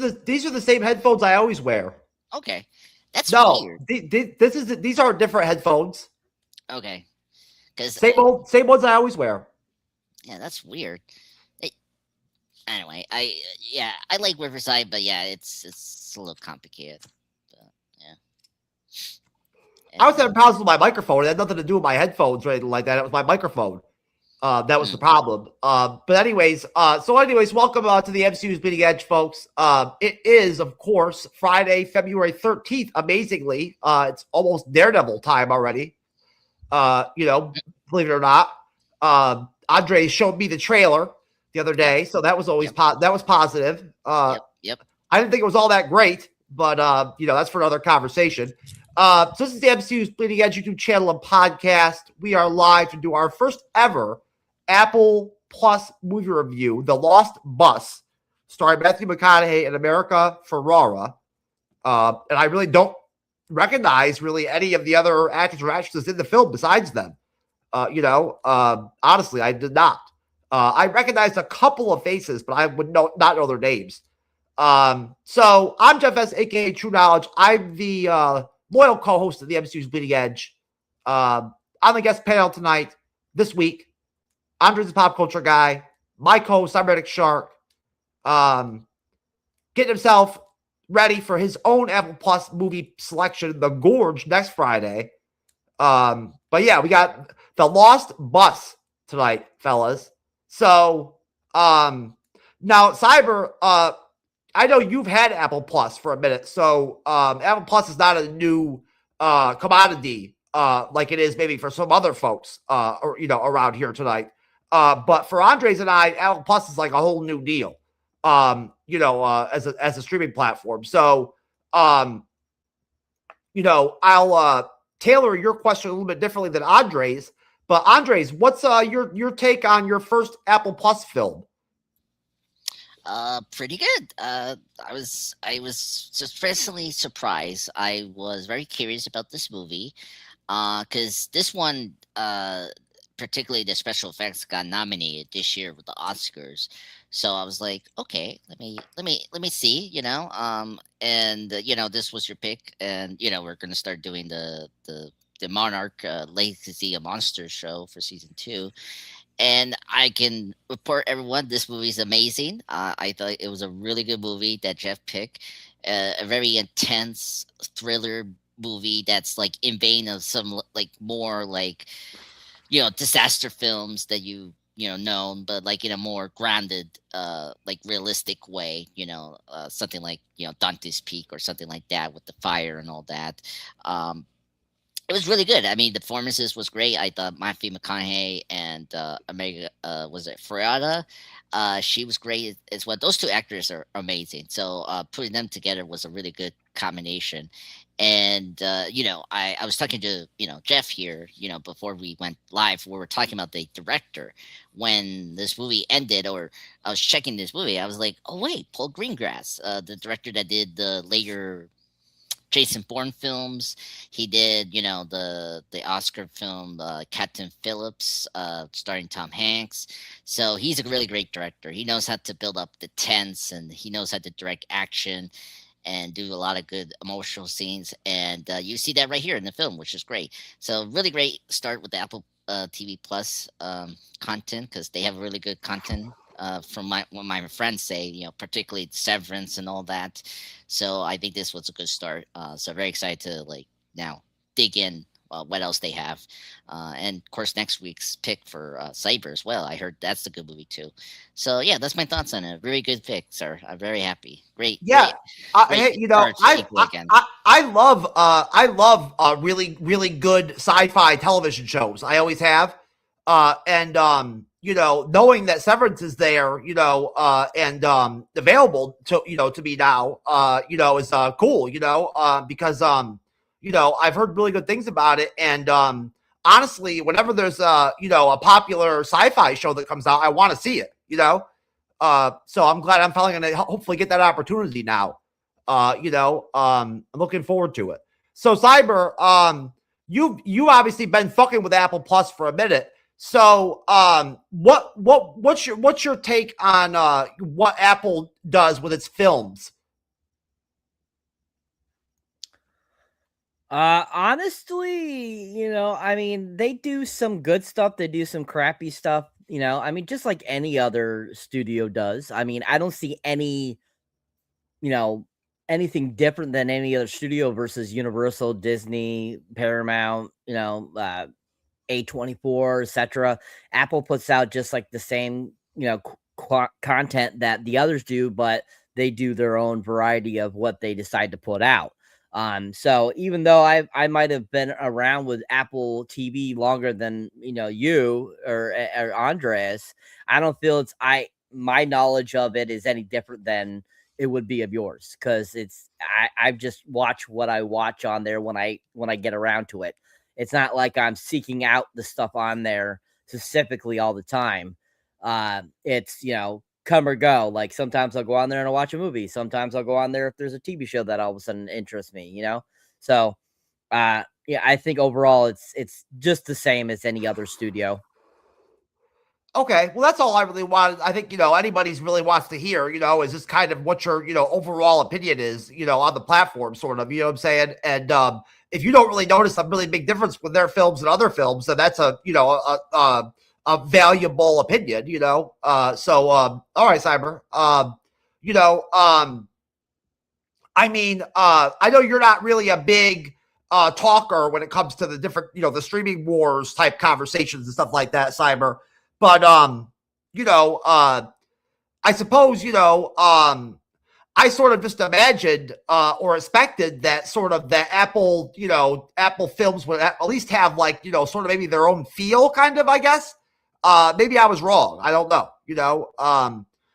are the same headphones I always wear. Okay, that's No, weird. these are different headphones. Okay, because Same ones I always wear. yeah, that's weird. It, anyway, I like Riverside, but yeah, it's a little complicated. But yeah. I was Anyway. having problems with my microphone. It had nothing to do with my headphones or anything like that. It was my microphone. That was the problem. But anyways, welcome to the MCU's Bleeding Edge, folks. It is, of course, Friday, February 13th. Amazingly, it's almost Daredevil time already. Believe it or not. Andre showed me the trailer the other day, so that was always that was positive. Yep. I didn't think it was all that great, but that's for another conversation. So this is the MCU's Bleeding Edge YouTube channel and podcast. We are live to do our first ever Apple Plus movie review, The Lost Bus, starring Matthew McConaughey and America Ferrera. And I really don't recognize really any of the other actors or actresses in the film besides them. Honestly, I did not. I recognized a couple of faces, but I would not know their names. So I'm Jeff S., aka TrueKnowledge. I'm the loyal co-host of the MCU's Bleeding Edge. On the guest panel tonight, this week, Andre's the pop culture guy, my co-host, Cyberneticshark, getting himself ready for his own Apple Plus movie selection, The Gorge, next Friday. But yeah, we got The Lost Bus tonight, fellas. So, now, Cyber, I know you've had Apple Plus for a minute, so Apple Plus is not a new commodity like it is maybe for some other folks around here tonight. But for Andres and I, Apple Plus is like a whole new deal. As a streaming platform. So, I'll tailor your question a little bit differently than Andres. But Andres, what's your take on your first Apple Plus film? Pretty good. I was just pleasantly surprised. I was very curious about this movie, because this one, particularly the special effects, got nominated this year with the Oscars. So I was like, okay, let me see, and this was your pick, and we're gonna start doing the Monarch Legacy of Monsters show for season 2. And I can report everyone, this movie is amazing. I thought it was a really good movie that Jeff picked. A very intense thriller movie that's like in vein of some like more like disaster films that known, but like in a more grounded, like realistic way. Something like Dante's Peak or something like that with the fire and all that. It was really good. I mean, the performances was great. I thought Matthew McConaughey and America was it Ferrara? She was great as well. Those two actors are amazing. So putting them together was a really good combination. And I was talking to Jeff here before we went live. We were talking about the director when this movie ended, or I was checking this movie. I was like, oh wait, Paul Greengrass, the director that did the later Jason Bourne films. He did, the Oscar film Captain Phillips, starring Tom Hanks. So he's a really great director. He knows how to build up the tense, and he knows how to direct action and do a lot of good emotional scenes. And you see that right here in the film, which is great. So really great start with the Apple TV Plus content, because they have really good content. From what my friends say, particularly Severance and all that. So I think this was a good start. So very excited to now dig in what else they have. And of course, next week's pick for Cyber as well. I heard that's a good movie too. So yeah, that's my thoughts on it. Very good pick, sir. I'm very happy. Great. Yeah. Great I love really, really good sci-fi television shows. I always have. Knowing that Severance is there, and available to me now, is cool, because I've heard really good things about it. And honestly, whenever there's a popular sci-fi show that comes out, I want to see it, so I'm glad I'm finally going to hopefully get that opportunity now. I'm looking forward to it. So Cyber, you obviously been fucking with Apple Plus for a minute. So, what's your take on what Apple does with its films? Honestly, I mean, they do some good stuff, they do some crappy stuff, I mean, just like any other studio does. I mean, I don't see you know, anything different than any other studio versus Universal, Disney, Paramount, A24, etc. Apple puts out just like the same, content that the others do, but they do their own variety of what they decide to put out. So even though I might have been around with Apple TV longer than you or Andreas, I don't feel my knowledge of it is any different than it would be of yours, because I've just watched what I watch on there when I get around to it. It's not like I'm seeking out the stuff on there specifically all the time. It's come or go. Like sometimes I'll go on there and I'll watch a movie. Sometimes I'll go on there if there's a TV show that all of a sudden interests me. So yeah, I think overall it's just the same as any other studio. Okay, well, that's all I really wanted. I think, anybody's really wants to hear, is just kind of what your, overall opinion is, on the platform, sort of, you know what I'm saying? And if you don't really notice a really big difference with their films and other films, then that's a valuable opinion, So, all right, Cyber. I mean, I know you're not really a big talker when it comes to the different, the streaming wars type conversations and stuff like that, Cyber. But I suppose, I sort of just imagined or expected that sort of the Apple, Apple films would at least have like, sort of maybe their own feel, kind of, I guess. Maybe I was wrong. I don't know.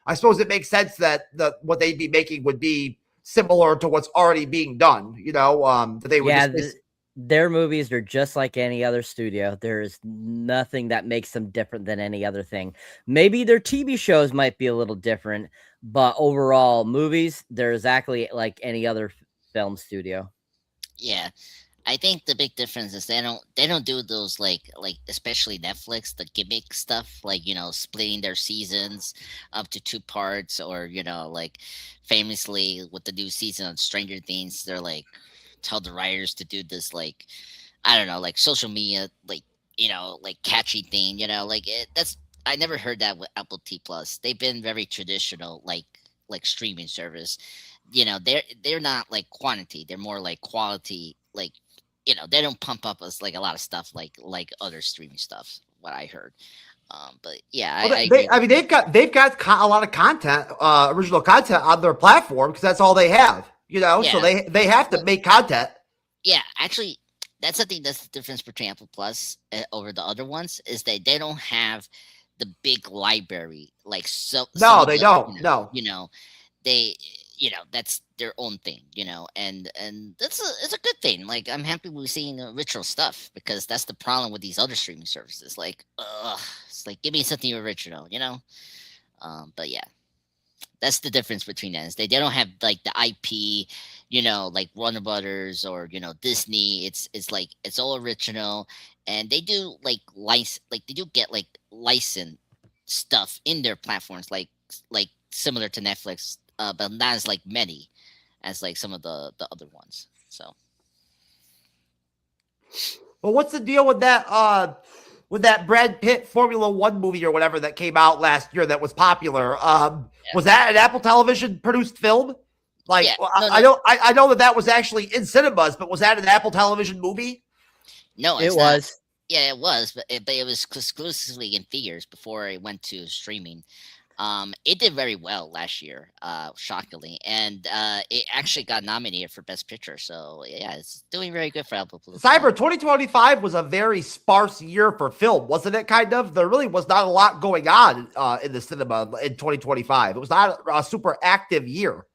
I suppose it makes sense that what they'd be making would be similar to what's already being done, that they would their movies are just like any other studio. There is nothing that makes them different than any other thing. Maybe their TV shows might be a little different, but overall movies, they're exactly like any other film studio. Yeah. I think the big difference is they don't do those like especially Netflix, the gimmick stuff, like splitting their seasons up to two parts, or like famously with the new season of Stranger Things, they're like tell the writers to do this, like, I don't know, like social media, like like catchy thing, like that's, I never heard that with Apple T Plus. They've been very traditional, like streaming service. They're not like quantity, they're more like quality. Like, they don't pump up us like a lot of stuff like other streaming stuff, what I heard. But yeah, Well, I agree I with mean, you. they've got a lot of content, original content on their platform, because that's all they have. So Yeah. they have to Well, make content. yeah, actually, that's I think that's the difference between Apple Plus over the other ones, is that they don't have the big library like some No, of they the don't. No. they that's their own thing, and it's a good thing. Like, I'm happy we're seeing original stuff, because that's the problem with these other streaming services. Like, it's like, give me something original. But yeah, that's the difference between them. Is they don't have like the IP, like Warner Brothers or Disney. It's like it's all original, and they do like like they do get like licensed stuff in their platforms, like similar to Netflix, but not as like many as like some of the other ones. So Well, what's the deal with that? With that Brad Pitt Formula One movie or whatever that came out last year that was popular. yeah, Was that an Apple Television produced film? Like, yeah, well, no, I no, know, I know that was actually in cinemas, but was that an Apple Television movie? no, It it's not. was. Yeah, it was, but it was exclusively in theaters before it went to streaming. It did very well last year, shockingly, and it actually got nominated for Best Picture. So yeah, it's doing very good for Apple Plus. Cyber 2025 was a very sparse year for film, wasn't it? Kind of. There really was not a lot going on in the cinema in 2025. It was not a super active year.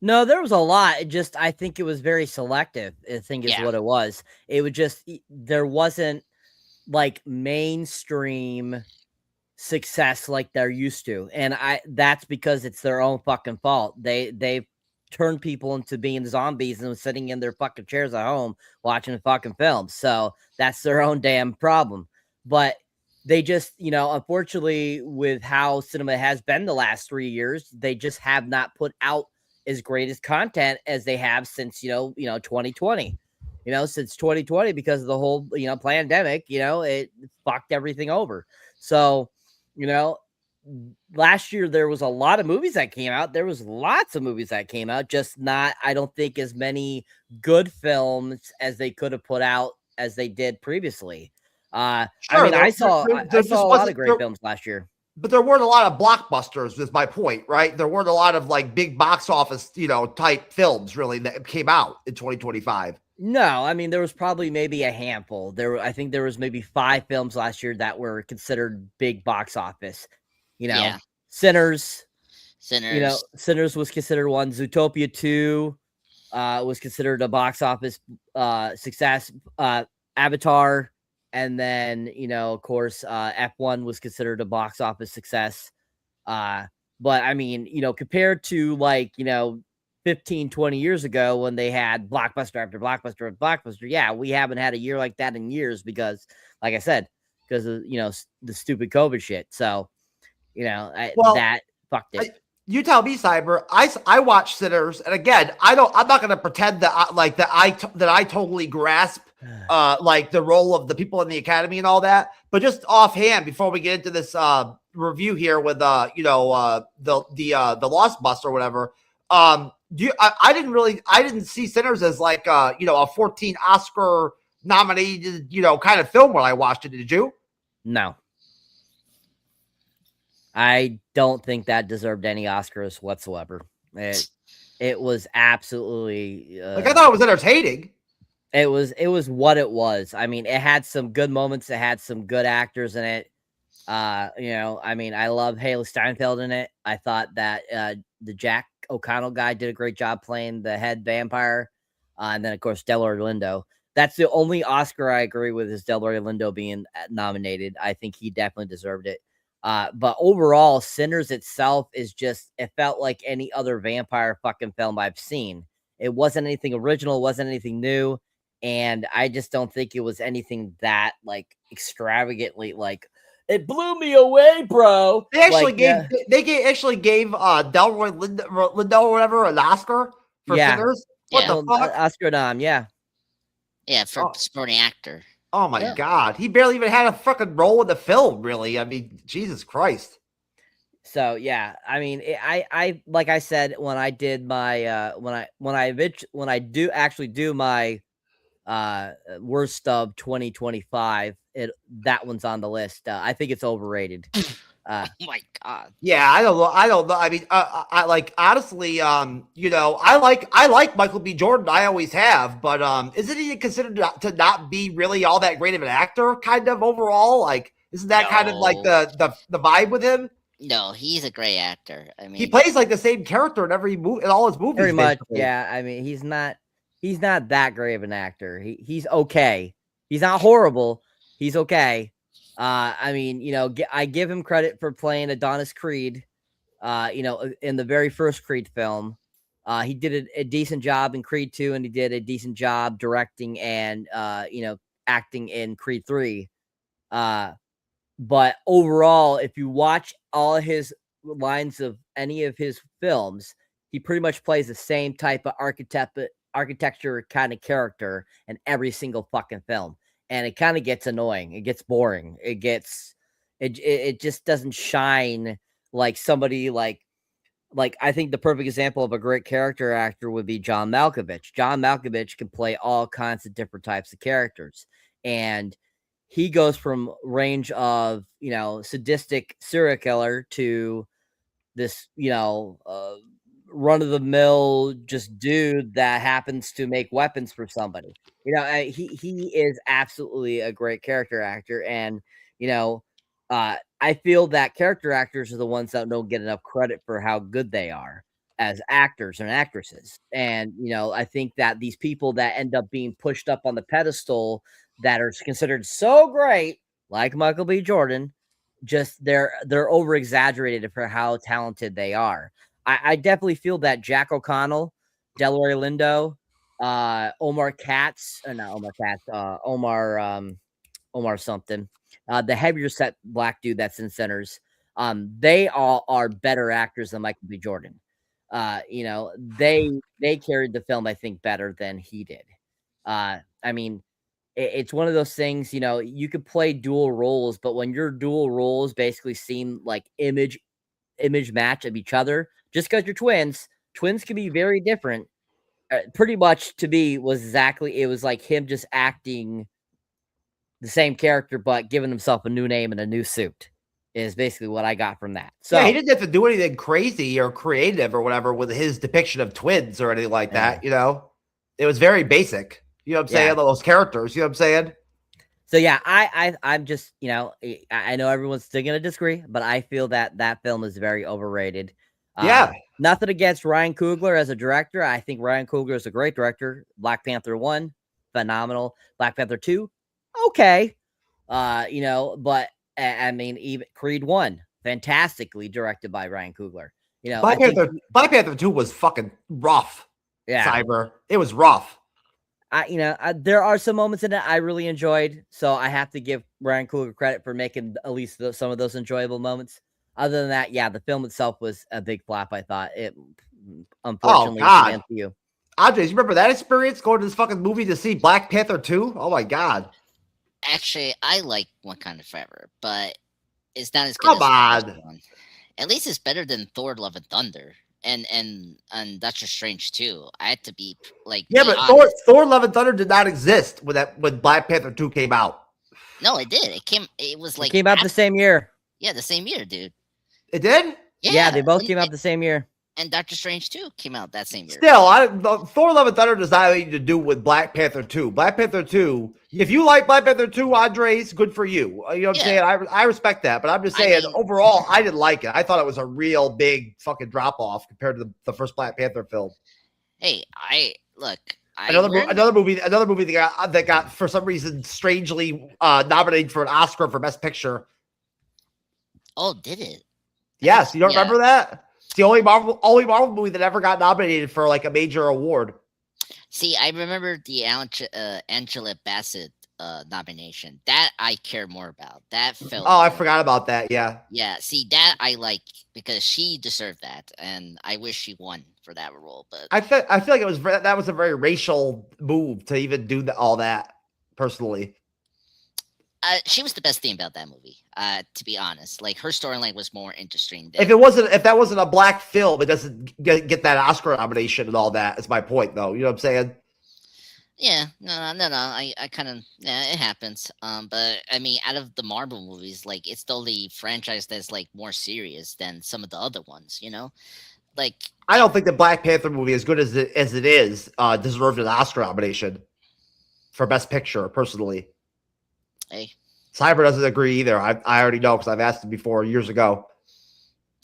No, there was a lot. I think it was very selective, I think is Yeah, what it was. It would just, there wasn't like mainstream success like they're used to. And that's because it's their own fucking fault. They've turned people into being zombies and sitting in their fucking chairs at home watching fucking films. So that's their own damn problem. But they just, unfortunately, with how cinema has been the last 3 years, they just have not put out as great as content as they have since 2020. since 2020 because of the whole, pandemic, it fucked everything over. So, last year there was a lot of movies that came out. There was lots of movies that came out, just not, I don't think, as many good films as they could have put out as they did previously. I mean, I saw a lot of great films last year. But there weren't a lot of blockbusters, is my point, right? There weren't a lot of like big box office, type films really that came out in 2025. No, I mean, there was probably maybe a handful. I think there was maybe 5 films last year that were considered big box office. Sinners. Sinners was considered one. Zootopia 2 was considered a box office success. Avatar. And then, of course, F1 was considered a box office success. But I mean, compared to 15, 20 years ago when they had blockbuster after blockbuster after blockbuster. Yeah, we haven't had a year like that in years because, like I said, because of, the stupid COVID shit. So, that fucked it. You tell me, Cyber. I watched Sinners, and again, I'm not going to pretend that I totally grasp like the role of the people in the Academy and all that. But just offhand, before we get into this review here with the Lost Bus or whatever, I didn't see Sinners as like a 14 Oscar nominated kind of film when I watched it. Did you? No. I don't think that deserved any Oscars whatsoever. It was absolutely I thought it was entertaining. It was what it was. I mean, it had some good moments. It had some good actors in it. I mean, I love Haley Steinfeld in it. I thought that the Jack O'Connell guy did a great job playing the head vampire. And then, of course, Delroy Lindo. That's the only Oscar I agree with is Delroy Lindo being nominated. I think he definitely deserved it. But overall, Sinners itself is just, it felt like any other vampire fucking film I've seen. It wasn't anything original. It wasn't anything new. And I just don't think it was anything that extravagantly, it blew me away, bro. They actually gave Delroy Lindo or whatever an Oscar for Sinners. What the fuck? Oscar nom, yeah. Yeah, for supporting actor. Oh my God. He barely even had a fucking role in the film, really. I mean, Jesus Christ. So yeah, I mean, I like I said when I did my when I do my worst of 2025, that one's on the list. I think it's overrated. Oh my God. Yeah, I don't know. I mean, I like honestly, I like Michael B. Jordan. I always have, but isn't he considered to not be really all that great of an actor? Kind of overall, isn't that kind of like the vibe with him? No, he's a great actor. I mean, he plays like the same character in every movie, in all his movies. Pretty much, yeah. I mean, he's not that great of an actor. He's okay. He's not horrible. He's okay. I mean, I give him credit for playing Adonis Creed, in the very first Creed film. He did a decent job in Creed 2, and he did a decent job directing and, acting in Creed 3. But overall, if you watch all his lines of any of his films, he pretty much plays the same type of architecture kind of character in every single fucking film. And it kind of gets annoying. It gets boring. It just doesn't shine like somebody like I think the perfect example of a great character actor would be John Malkovich. John Malkovich can play all kinds of different types of characters. And he goes from range of, sadistic serial killer to this, run-of-the-mill just dude that happens to make weapons for somebody. He is absolutely a great character actor, and I feel that character actors are the ones that don't get enough credit for how good they are as actors and actresses. And I think that these people that end up being pushed up on the pedestal that are considered so great, like Michael B. Jordan, just they're over exaggerated for how talented they are. I definitely feel that Jack O'Connell, Delroy Lindo, Omar something, the heavier set black dude that's in Sinners, they all are better actors than Michael B. Jordan. They carried the film, I think, better than he did. I mean, it's one of those things, you know, you could play dual roles, but when your dual roles basically seem like image match of each other, just because you're twins can be very different. Pretty much to me was exactly, it was like him just acting the same character, but giving himself a new name and a new suit is basically what I got from that. So yeah, he didn't have to do anything crazy or creative or whatever with his depiction of twins or anything like that. You know, it was very basic. You know what I'm saying? Those characters. You know what I'm saying? So yeah, I'm just, you know, I know everyone's still gonna disagree, but I feel that that film is very overrated. Yeah. Nothing against Ryan Coogler as a director. I think Ryan Coogler is a great director. Black Panther 1, phenomenal. Black Panther 2, okay. You know, but I mean, even Creed 1, fantastically directed by Ryan Coogler. You know, Black Panther 2 was fucking rough. Yeah. Cyber. It was rough. You know, there are some moments in it I really enjoyed, so I have to give Ryan Coogler credit for making at least some of those enjoyable moments. Other than that, yeah, the film itself was a big flop. I thought it, unfortunately, God. for you. Andres, you remember that experience going to this fucking movie to see Black Panther 2? Oh my God. Actually, I like Wakanda Forever, but it's not as good Come as the on. first one. At least it's better than Thor: Love and Thunder and Doctor Strange too. I had to be like, yeah, be but Thor: Love and Thunder did not exist when Black Panther 2 came out. No, it did. It was like it came out the same year. Yeah, the same year, dude. It did? Yeah, they both came out the same year. And Doctor Strange 2 came out that same year. Still, Thor: Love and Thunder does not have anything to do with Black Panther 2. Black Panther 2, if you like Black Panther 2, Andres, good for you. You know what I'm saying? I respect that. But I'm just saying, overall, I didn't like it. I thought it was a real big fucking drop-off compared to the first Black Panther film. Hey, another movie that got for some reason strangely nominated for an Oscar for Best Picture. Oh, did it? Yes, you don't remember that? It's the only Marvel movie that ever got nominated for like a major award. See, I remember the Angela Bassett nomination. That I care more about. That film. Oh, I forgot about that. Yeah. Yeah. See, that I like because she deserved that, and I wish she won for that role. But I feel like that was a very racial move to even do all that. Personally, she was the best thing about that movie. To be honest, like her storyline was more interesting. If that wasn't a black film, it doesn't get that Oscar nomination and all that. Is my point, though. You know what I'm saying? Yeah, no. I kind of it happens. But I mean, out of the Marvel movies, like it's the only franchise that's like more serious than some of the other ones. You know, like I don't think the Black Panther movie, as good as it is, deserved an Oscar nomination for Best Picture. Personally, hey, Cyber doesn't agree either. I already know because I've asked him before years ago.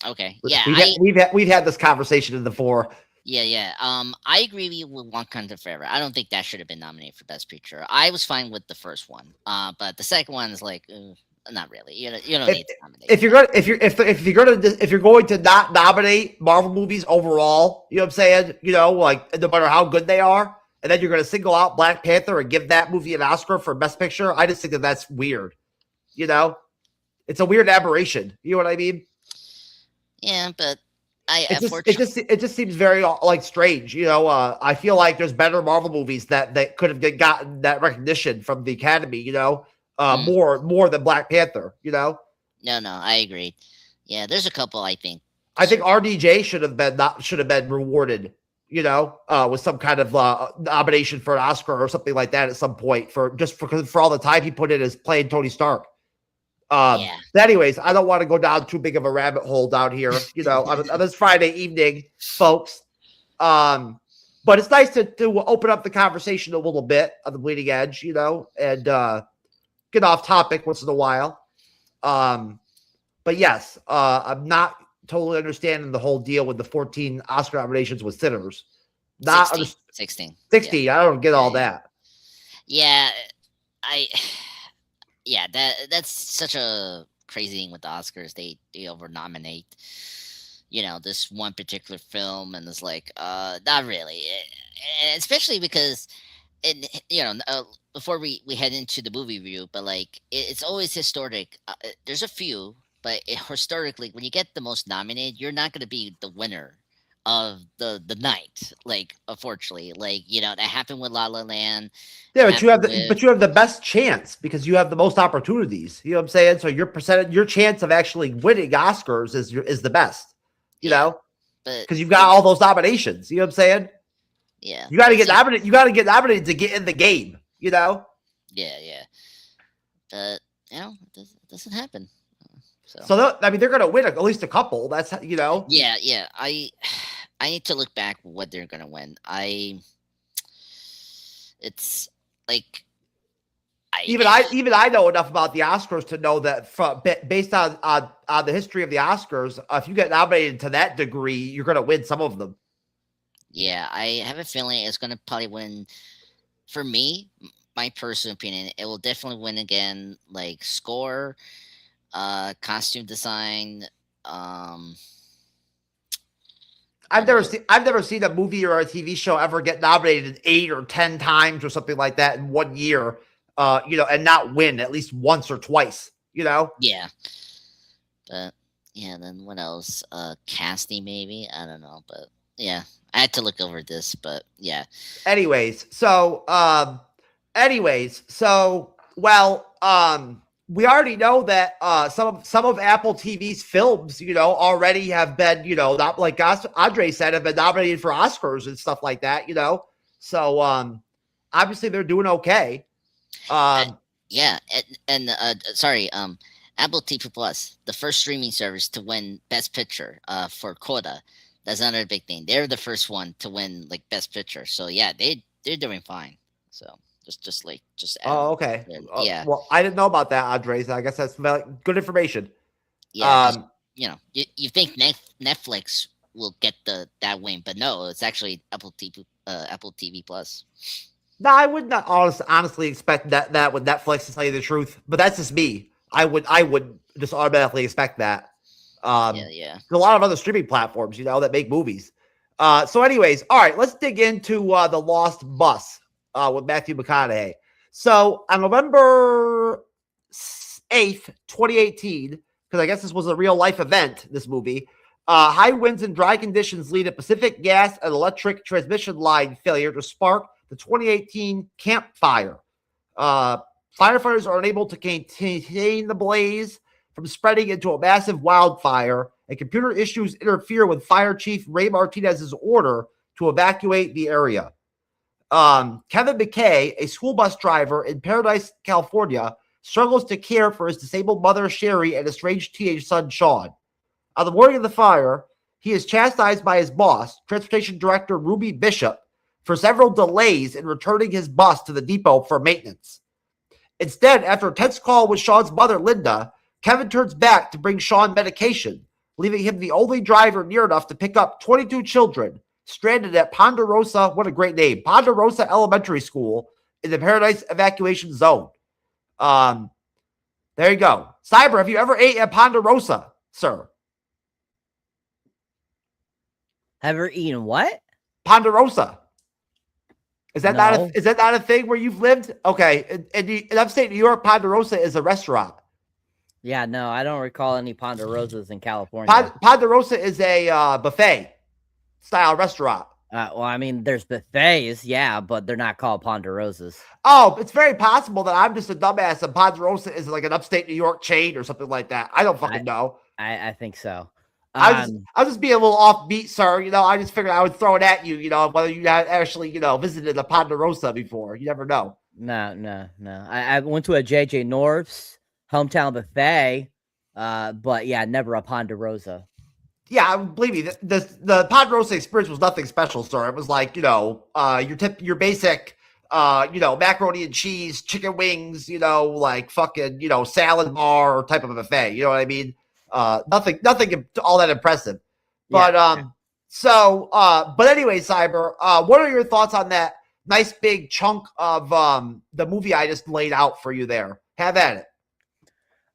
Okay, yeah, we've had this conversation before. Yeah. I agree with you with Wakanda Forever. I don't think that should have been nominated for Best Picture. I was fine with the first one. But the second one is like, not really. You don't need to nominate. If you're going to not nominate Marvel movies overall, you know what I'm saying? You know, like no matter how good they are, and then you're going to single out Black Panther and give that movie an Oscar for Best Picture, I just think that's weird. You know, it's a weird aberration. You know what I mean? Yeah, but it just seems very like strange. You know, I feel like there's better Marvel movies that could have gotten that recognition from the Academy. You know, more than Black Panther. You know. No, I agree. Yeah, there's a couple. I think RDJ should have been rewarded. You know, with some kind of nomination for an Oscar or something like that at some point for all the time he put in as playing Tony Stark. Yeah. Anyways, I don't want to go down too big of a rabbit hole down here, you know, on this Friday evening, folks. But it's nice to open up the conversation a little bit on the bleeding edge, you know, and get off topic once in a while. But yes, I'm not totally understanding the whole deal with the 14 Oscar nominations with Sinners. 16. Yeah. I don't get all that. Yeah, yeah, that's such a crazy thing with the Oscars. They over nominate, you know, this one particular film, and it's like, not really, especially because, you know, before we head into the movie review, but like it's always historic. There's a few, but historically, when you get the most nominated, you're not going to be the winner of the night. Like, unfortunately, like, that happened with La La Land. Yeah, It but you have happened with you have the best chance because you have the most opportunities. You know what I'm saying? So your chance of actually winning Oscars is the best. You yeah, know, but because you've got all those nominations. You know what I'm saying? yeah, You got to but get see, nominated. You got to get nominated to get in the game. You know. yeah, but it doesn't happen. So So I mean, they're going to win at least a couple. That's yeah. I need to look back what they're gonna win. It's like I Even I know enough about the Oscars to know that based on the history of the Oscars, if you get nominated to that degree, you're going to win some of them. yeah, I have a feeling it's gonna probably win. For me, my personal opinion, it will definitely win again. Like score, costume design. What else? I've never seen a movie or a TV show ever get nominated 8 or 10 times or something like that in 1 year. And not win at least once or twice. Yeah, but yeah. Then what else? Casting maybe. I don't know, but yeah, I had to look over this, but yeah. Anyways, we already know that some of Apple TV's films, already have been, not like Andre said, have been nominated for Oscars and stuff like that. So obviously they're doing okay. Yeah, and sorry, Apple TV Plus, the first streaming service to win Best Picture, for Coda. That's another big thing. They're the first one to win like Best Picture. So yeah, they're doing fine. So just Oh, okay. yeah, Well, I didn't know about that, Andres. I guess that's good information. yeah. Just you think Netflix will get that win, but no, it's actually Apple TV Plus. No, I would not honestly expect that with Netflix, to tell you the truth. But that's just me. I would just automatically expect that. Yeah. There's a lot of other streaming platforms, that make movies. So anyways, all right, let's dig into The Lost Bus with Matthew McConaughey. So on November 8th, 2018, because I guess this was a real life event, this movie, high winds and dry conditions lead a Pacific gas and electric transmission line failure to spark the 2018 Camp Fire. Firefighters are unable to contain the blaze from spreading into a massive wildfire, and computer issues interfere with Fire Chief Ray Martinez's order to evacuate the area. Kevin McKay, a school bus driver in Paradise, California, struggles to care for his disabled mother, Sherry, and estranged teenage son, Sean. On the morning of the fire, he is chastised by his boss, Transportation Director Ruby Bishop, for several delays in returning his bus to the depot for maintenance. Instead, after a tense call with Sean's mother, Linda, Kevin turns back to bring Sean medication, leaving him the only driver near enough to pick up 22 children stranded at Ponderosa, what a great name, Ponderosa Elementary School in the Paradise Evacuation Zone. There you go. Cyber, have you ever ate at Ponderosa, sir? Ever eaten what? Ponderosa. Is that No. not a thing where you've lived? Okay. In upstate New York, Ponderosa is a restaurant. Yeah, no, I don't recall any Ponderosas in California. Ponderosa is a buffet style restaurant. Well, I mean, there's buffets, yeah, but they're not called Ponderosas. Oh, it's very possible that I'm just a dumbass and Ponderosa is like an upstate New York chain or something like that. I don't fucking know. I think so. I'll just be a little offbeat, sir. I just figured I would throw it at you, whether you had actually, visited a Ponderosa before. You never know. No. I went to a JJ North's hometown buffet, but yeah, never a Ponderosa. Yeah, believe me, the Ponderosa experience was nothing special, sir. It was like, your basic, macaroni and cheese, chicken wings, like fucking, salad bar type of a buffet. You know what I mean? Nothing all that impressive. But but anyway, Cyber, what are your thoughts on that nice big chunk of the movie I just laid out for you there? Have at it.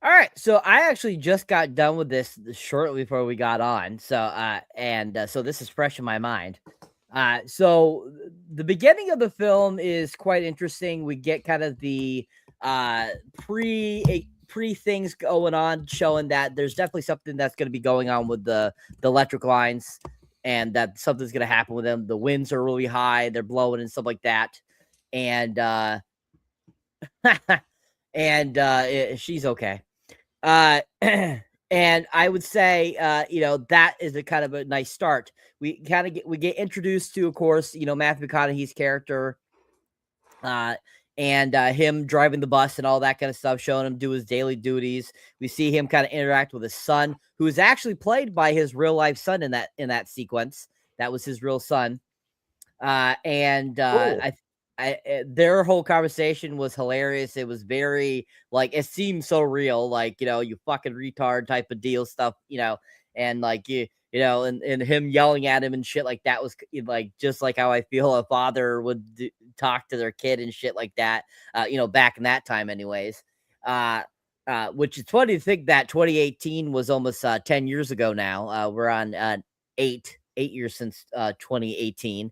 All right, so I actually just got done with this shortly before we got on. So this is fresh in my mind. So the beginning of the film is quite interesting. We get kind of the pre things going on, showing that there's definitely something that's going to be going on with the electric lines. and that something's gonna happen with them. The winds are really high, they're blowing and stuff like that, and she's okay. And I would say, that is a kind of a nice start. We get introduced to, of course, Matthew McConaughey's character, and him driving the bus and all that kind of stuff, showing him do his daily duties. We see him kind of interact with his son, who is actually played by his real life son in that sequence. That was his real son. Their whole conversation was hilarious. It was very it seemed so real, you fucking retard type of deal stuff, and and him yelling at him and shit like that was just like how I feel a father would talk to their kid and shit like that, back in that time, anyways. Which is funny to think that 2018 was almost 10 years ago now. We're on 8 years since 2018.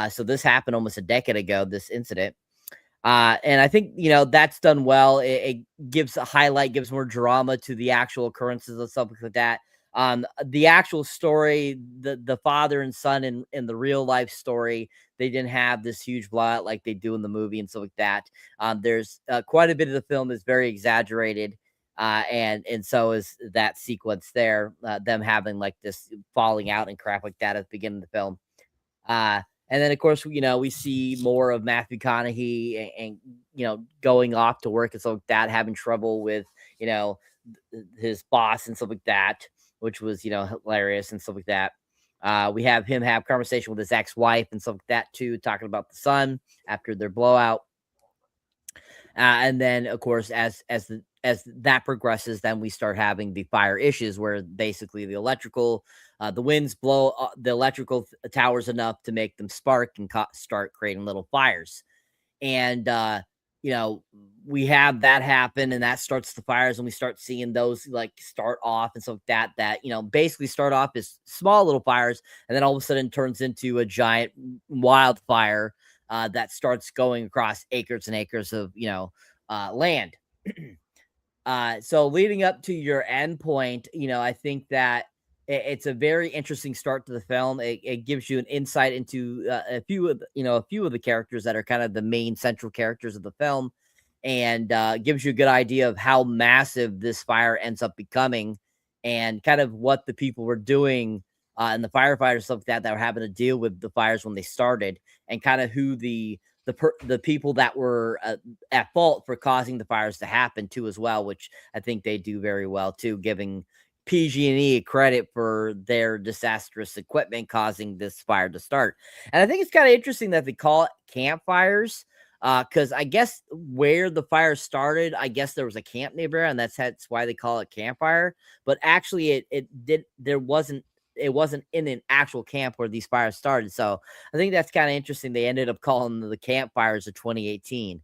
So this happened almost a decade ago, this incident. And I think, that's done well. It gives a highlight, gives more drama to the actual occurrences and stuff like that. The actual story, the father and son in the real life story, they didn't have this huge blowout like they do in the movie and stuff like that. There's quite a bit of the film is very exaggerated. And so is that sequence there, them having this falling out and crap like that at the beginning of the film. And then, of course, we see more of Matthew McConaughey and going off to work and stuff like that, having trouble with, his boss and stuff like that, which was, hilarious and stuff like that. We have him have conversation with his ex-wife and stuff like that, too, talking about the son after their blowout. And then, of course, as that progresses, then we start having the fire issues where basically the electrical, the winds blow the electrical towers enough to make them spark and start creating little fires. And, we have that happen, and that starts the fires, and we start seeing those start off and stuff like that, basically start off as small little fires, and then all of a sudden turns into a giant wildfire that starts going across acres and acres of, land. So leading up to your end point, I think that it's a very interesting start to the film. It gives you an insight into a few of the characters that are kind of the main central characters of the film, and gives you a good idea of how massive this fire ends up becoming, and kind of what the people were doing and the firefighters, stuff like that were having to deal with the fires when they started, and kind of who the people that were at fault for causing the fires to happen too, as well, which I think they do very well too, giving PG&E credit for their disastrous equipment causing this fire to start. And I think it's kind of interesting that they call it campfires, because I guess where the fire started, I guess there was a camp nearby, and that's why they call it campfire. But actually, it wasn't in an actual camp where these fires started. So I think that's kind of interesting. They ended up calling the campfires of 2018.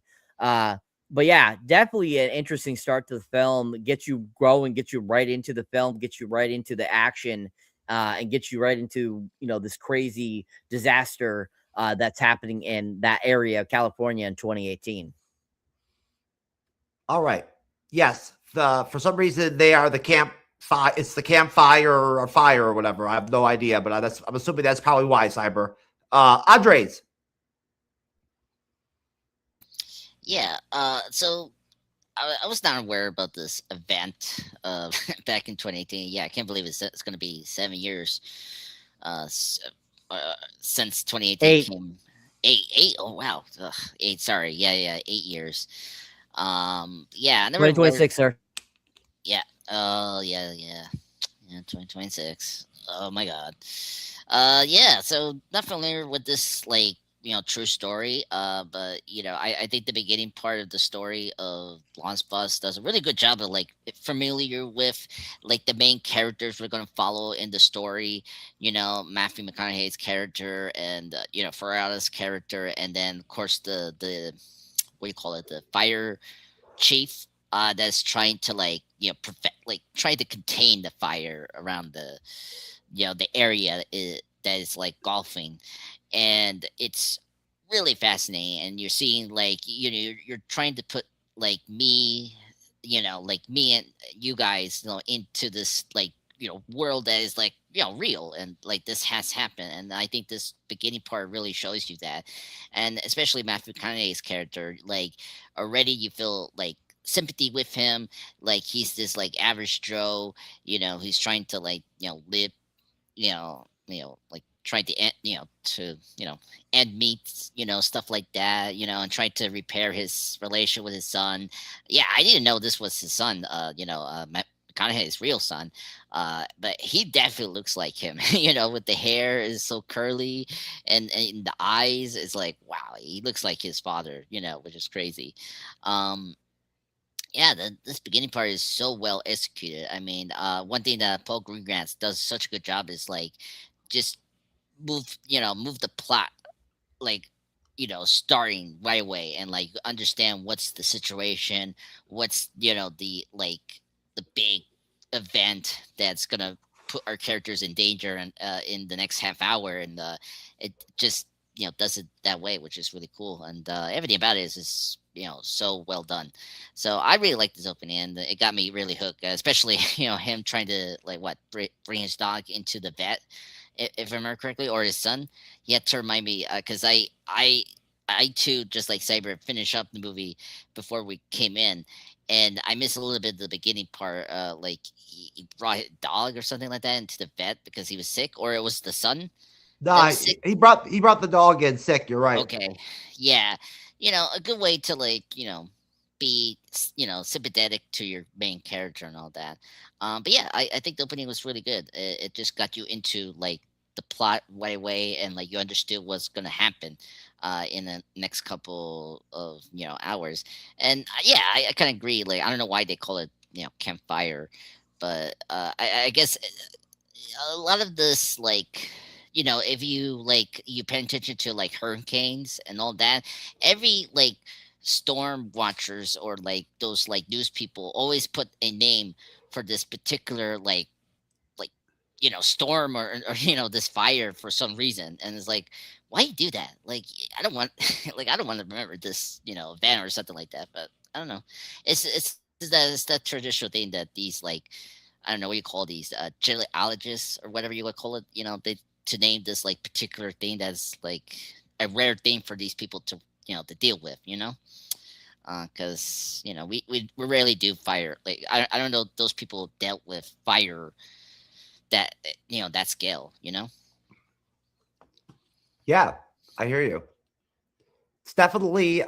But yeah, definitely an interesting start to the film. Get you growing, get you right into the film, get you right into the action, and get you right into, this crazy disaster that's happening in that area of California in 2018. All right. Yes. For some reason, they are the campfire. It's the campfire or fire or whatever. I have no idea, but I'm assuming that's probably why, Cyber. Andres. Yeah. So I was not aware about this event back in 2018. Yeah, I can't believe it's going to be 7 years since 2018 came. Eight. Oh wow. Ugh, 8. Sorry. Yeah. 8 years. Yeah. I never 2026, sir. Yeah. Oh yeah. 2026. Oh my god. Yeah. So not familiar with this true story. But I think the beginning part of the story of Launch Bus does a really good job of familiar with the main characters we're going to follow in the story. Matthew McConaughey's character, and Ferrara's character, and then of course the what do you call it, the fire chief that's trying to trying to contain the fire around the area that is golfing. And it's really fascinating, and you're seeing you're trying to put me and you guys into this world that is real, and like this has happened. And I think this beginning part really shows you that, and especially Matthew McConaughey's character, like already you feel like sympathy with him. Like he's this like average Joe, who's trying to like live, like trying to end meets, stuff like that, and trying to repair his relation with his son. Yeah, I didn't know this was his son, kind of his real son, but he definitely looks like him. With the hair is so curly, and the eyes is like, wow, he looks like his father, which is crazy. um yeah, this beginning part is so well executed. I mean, one thing that Paul Greengrass does such a good job is like just move the plot, like starting right away, and like understand what's the situation, what's the like the big event that's gonna put our characters in danger, and in the next half hour, and it just does it that way, which is really cool. And everything about it is so well done. So I really like this opening, and it got me really hooked, especially him trying to like bring his dog into the vet, if I remember correctly, or his son. He had to remind me, because I too, just like Cyber, finished up the movie before we came in, and I missed a little bit of the beginning part. Like he brought a dog or something like that into the vet because he was sick, or it was the son that Nah, was sick. he brought the dog in sick. You're right. Okay, yeah, a good way to like be sympathetic to your main character and all that. But yeah, I think the opening was really good. It just got you into like the plot right away, and like you understood what's gonna happen in the next couple of hours. And yeah, I kind of agree. Like I don't know why they call it campfire, but I guess a lot of this, like if you pay attention to like hurricanes and all that, every like storm watchers or like those like news people always put a name for this particular like storm, or this fire for some reason. And it's like, why you do that? Like I don't want like I don't want to remember this event or something like that. But I don't know, it's that traditional thing that these like, I don't know what you call these, geologists or whatever you would call it. They to name this like particular thing that's like a rare thing for these people to to deal with. Because we rarely do fire. Like I don't know those people dealt with fire that that scale. Yeah, I hear you. It's definitely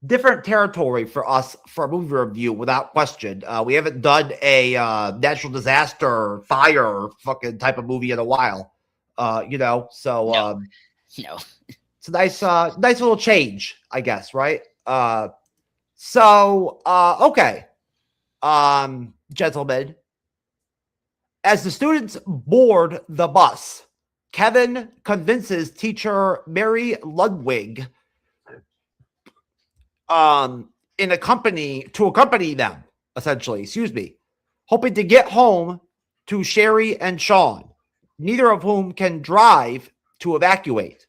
different territory for us for a movie review, without question. We haven't done a natural disaster, fire, fucking type of movie in a while. So No. No. it's a nice little change, I guess, right? Okay, gentlemen, as the students board the bus, Kevin convinces teacher Mary Ludwig to accompany them, essentially, hoping to get home to Sherry and Sean, neither of whom can drive to evacuate.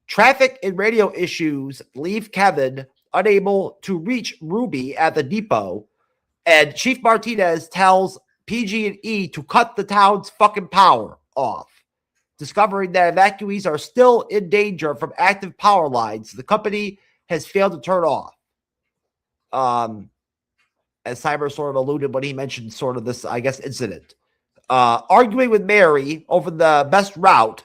Traffic and radio issues leave Kevin unable to reach Ruby at the depot, and Chief Martinez tells PG&E to cut the town's fucking power off. Discovering that evacuees are still in danger from active power lines the company has failed to turn off. As Cyber sort of alluded when he mentioned sort of this, I guess, incident. Arguing with Mary over the best route,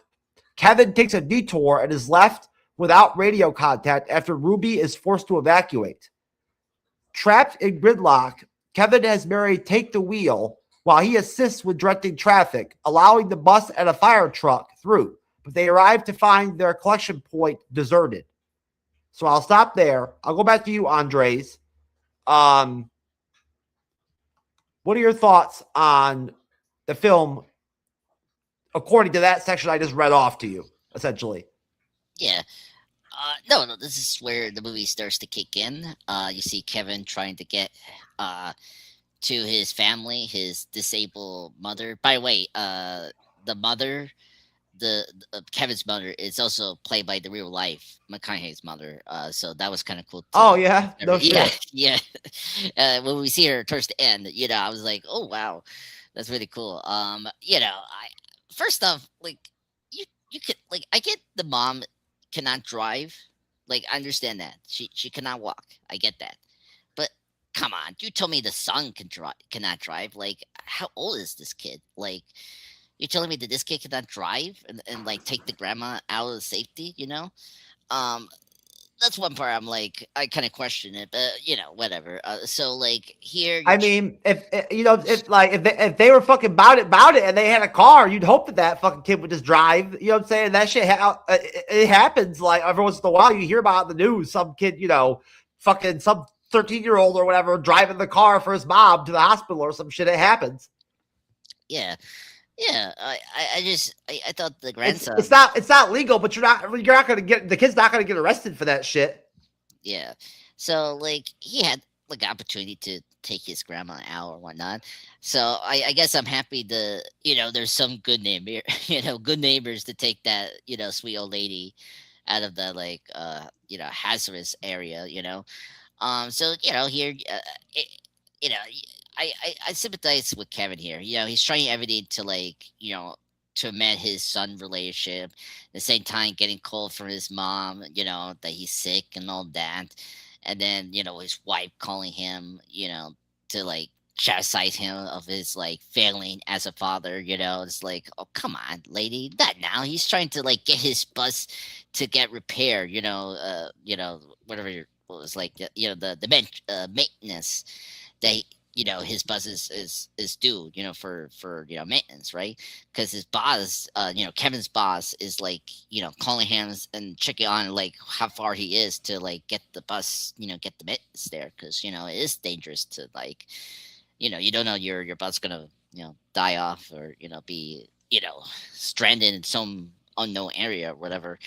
Kevin takes a detour and is left without radio contact after Ruby is forced to evacuate. Trapped in gridlock, Kevin has Mary take the wheel while he assists with directing traffic, allowing the bus and a fire truck through. But they arrive to find their collection point deserted. So I'll stop there. I'll go back to you, Andres. What are your thoughts on the film according to that section I just read off to you, essentially? Yeah. No, this is where the movie starts to kick in. You see Kevin trying to get to his family, his disabled mother. By the way, the mother, Kevin's mother, is also played by the real life McConaughey's mother. So that was kind of cool. Oh yeah, no yeah, shit. yeah. When we see her towards the end, I was like, oh wow, That's really cool. You know, I first off, like you could like I get the mom cannot drive. Like I understand that she cannot walk. I get that. But come on, you told me the son cannot drive. Like how old is this kid? Like you're telling me that this kid cannot drive and like take the grandma out of safety, you know? Um that's one part I'm like I kind of question it, but you know, whatever. So like here I mean, if you know, if they were fucking about it, and they had a car, you'd hope that that fucking kid would just drive. You know what I'm saying? That shit, it happens like every once in a while. You hear about it in the news, some kid, you know, fucking some 13-year-old or whatever driving the car for his mom to the hospital or some shit. It happens. yeah. Yeah, I thought the grandson. It's not legal, but you're not gonna get the kid's not gonna get arrested for that shit. Yeah. So like he had like opportunity to take his grandma out or whatnot. So I guess I'm happy to there's some good neighbor good neighbors to take that sweet old lady out of the like hazardous area. So here it, you know I sympathize with Kevin here. He's trying everything to to amend his son relationship. At the same time, getting called from his mom, that he's sick and all that. And then, his wife calling him, to like chastise him of his like failing as a father. It's like, oh, come on, lady, not now. He's trying to like get his bus to get repaired, whatever what was like, the maintenance that his buzz is due for maintenance, right? Because his boss Kevin's boss is like calling him and checking on like how far he is to like get the bus get the maintenance there, because it is dangerous to like you don't know your bus gonna die off or be stranded in some unknown area or whatever.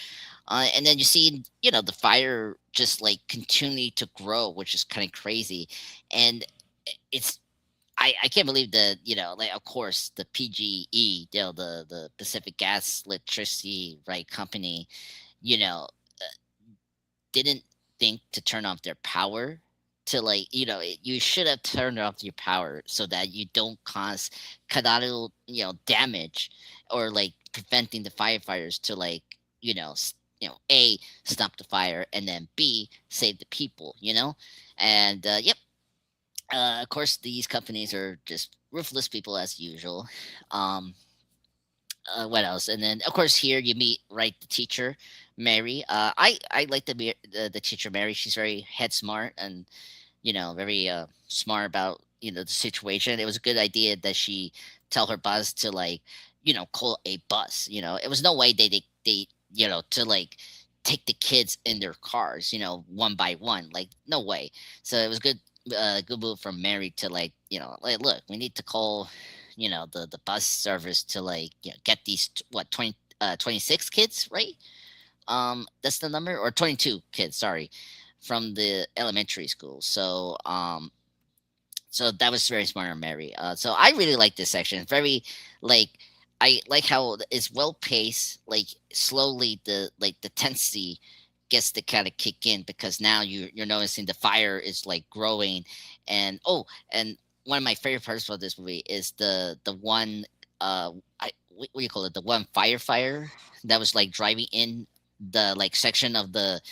And then you see the fire just like continually to grow, which is kind of crazy. And it's I can't believe that like of course the PGE, the Pacific Gas Electricity right company, you know didn't think to turn off their power to like you should have turned off your power so that you don't cause collateral damage, or like preventing the firefighters to like a stop the fire, and then b save the people. And yep. Of course, these companies are just ruthless people as usual. Um, what else? And then, of course, here you meet right the teacher, Mary. I like the teacher Mary. She's very head smart and very smart about the situation. It was a good idea that she tell her boss to like call a bus. It was no way they to like take the kids in their cars one by one, like no way. So it was good move from Mary to like like, look, we need to call the bus service to like get these 26 kids, right? That's the number, or 22 kids, sorry, from the elementary school. So that was very smart on Mary. So I really like this section. Very like I like how it's well paced. Like slowly the tensity gets to kind of kick in, because now you're noticing the fire is like growing. And and one of my favorite parts about this movie is the one what do you call it, the one firefighter that was like driving in the like section of the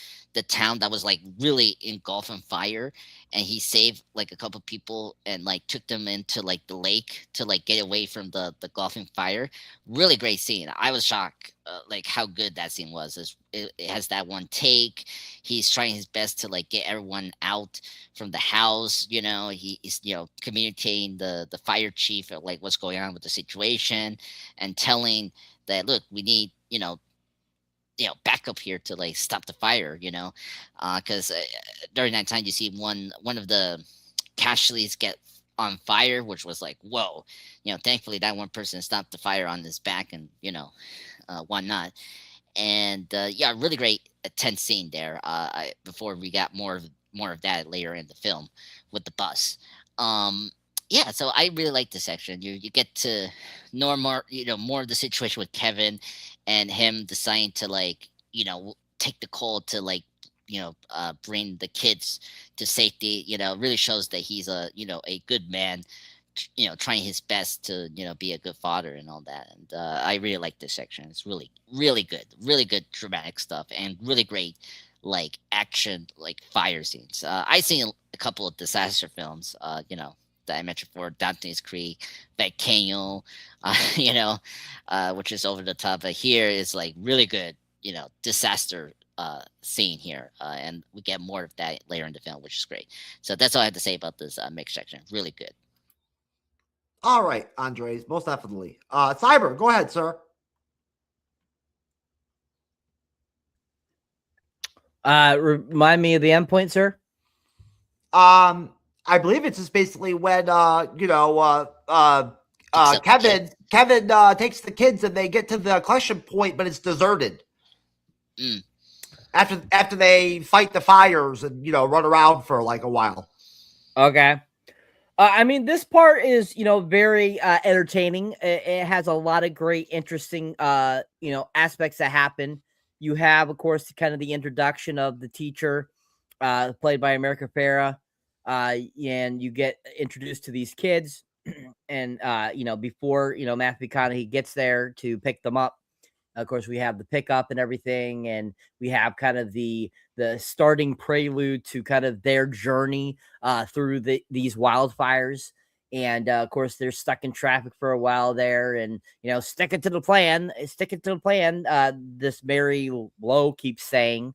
town that was like really engulfed in fire, and he saved like a couple people and like took them into like the lake to like get away from the engulfing fire. Really great scene. I was shocked like how good that scene was. It has that one take. He's trying his best to like get everyone out from the house. He's communicating the fire chief of like what's going on with the situation, and telling that, look, we need back up here to like stop the fire, because during that time you see one of the casualties get on fire, which was like, whoa. Thankfully that one person stopped the fire on his back, and whatnot. And yeah, really great tense scene there. Before we got more of that later in the film with the bus. Yeah, so I really like this section. You get to know more, more of the situation with Kevin, and him deciding to like, take the call to like, bring the kids to safety. Really shows that he's a good man trying his best to be a good father and all that. And I really like this section. It's really really good dramatic stuff, and really great like action, like fire scenes. I've seen a couple of disaster films, that I mentioned before, Dante's Creek, Volcano, which is over the top. But here is like really good, disaster scene here, and we get more of that later in the film, which is great. So that's all I have to say about this mix section. Really good. All right, Andres, most definitely. Cyber, go ahead, sir. Remind me of the endpoint, sir. I believe it's just basically when Kevin takes the kids and they get to the collection point, but it's deserted. After they fight the fires and run around for like a while. Okay. I mean, this part is very entertaining. It has a lot of great, interesting aspects that happen. You have, of course, kind of the introduction of the teacher, played by America Ferrera, and you get introduced to these kids, and before Matthew McConaughey gets there to pick them up, of course, we have the pickup and everything, and we have kind of the starting prelude to kind of their journey through these wildfires. And of course, they're stuck in traffic for a while there, and sticking to the plan. This Mary Lowe keeps saying,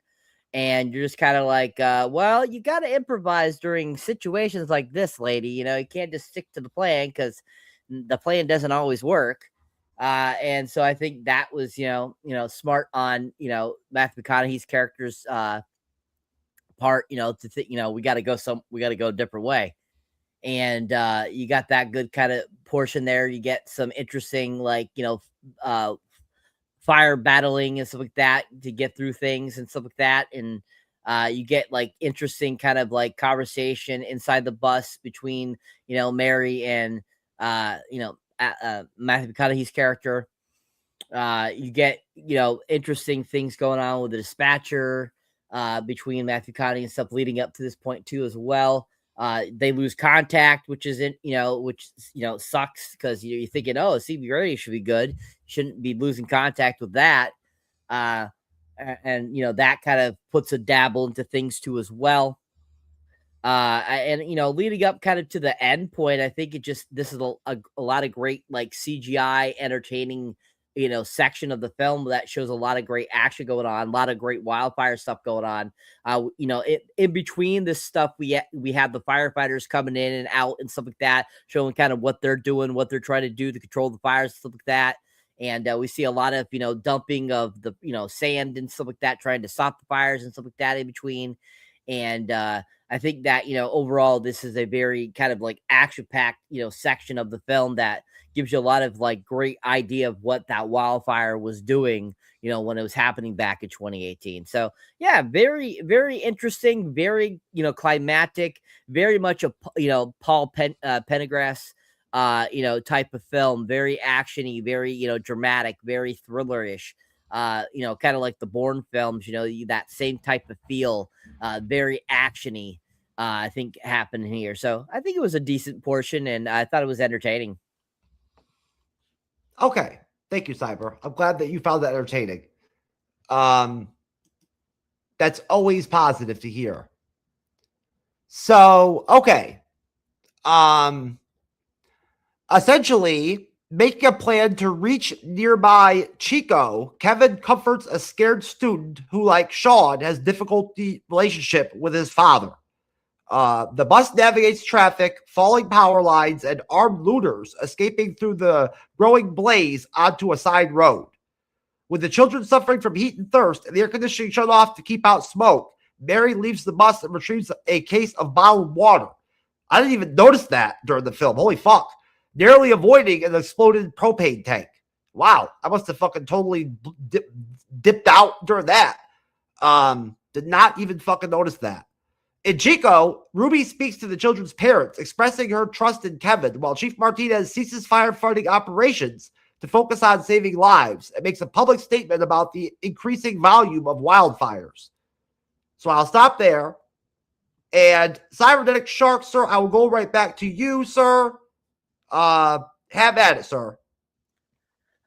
and you're just kind of like, well, you got to improvise during situations like this, lady. You can't just stick to the plan, because the plan doesn't always work. And so I think that was smart on Matthew McConaughey's character's part. To think we got to go a different way. And you got that good kind of portion there. You get some interesting, like, fire battling and stuff like that to get through things and stuff like that. And you get like interesting kind of like conversation inside the bus between, Mary and, Matthew McConaughey's character. You get, interesting things going on with the dispatcher between Matthew McConaughey and stuff leading up to this point too, as well. They lose contact, which isn't, which sucks, because you're thinking, oh, CB should be good. Shouldn't be losing contact with that. And that kind of puts a dabble into things too, as well. And leading up kind of to the end point, I think this is a lot of great, like, CGI entertaining, section of the film that shows a lot of great action going on, a lot of great wildfire stuff going on. In between this stuff, we have the firefighters coming in and out and stuff like that, showing kind of what they're doing, what they're trying to do to control the fires, stuff like that. And we see a lot of, dumping of the, sand and stuff like that, trying to stop the fires and stuff like that in between. And I think that, overall, this is a very kind of like action-packed, section of the film that gives you a lot of like great idea of what that wildfire was doing, when it was happening back in 2018. So yeah, very, very interesting, very, climactic, very much a, Paul Pendergrass, type of film, very actiony, very, dramatic, very thrillerish, kind of like the Bourne films, that same type of feel, very actiony, I think happened here. So I think it was a decent portion, and I thought it was entertaining. Okay. Thank you, Cyber. I'm glad that you found that entertaining. That's always positive to hear. So, okay. Essentially, making a plan to reach nearby Chico, Kevin comforts a scared student who, like Sean, has difficulty relationship with his father. The bus navigates traffic, falling power lines, and armed looters escaping through the growing blaze onto a side road. With the children suffering from heat and thirst and the air conditioning shut off to keep out smoke, Mary leaves the bus and retrieves a case of bottled water. I didn't even notice that during the film. Holy fuck. Narrowly avoiding an exploded propane tank. Wow. I must have fucking totally dipped out during that. Did not even fucking notice that. In Chico, Ruby speaks to the children's parents, expressing her trust in Kevin, while Chief Martinez ceases firefighting operations to focus on saving lives and makes a public statement about the increasing volume of wildfires. So I'll stop there. And Cyberneticshark, sir, I will go right back to you, sir. Have at it, sir.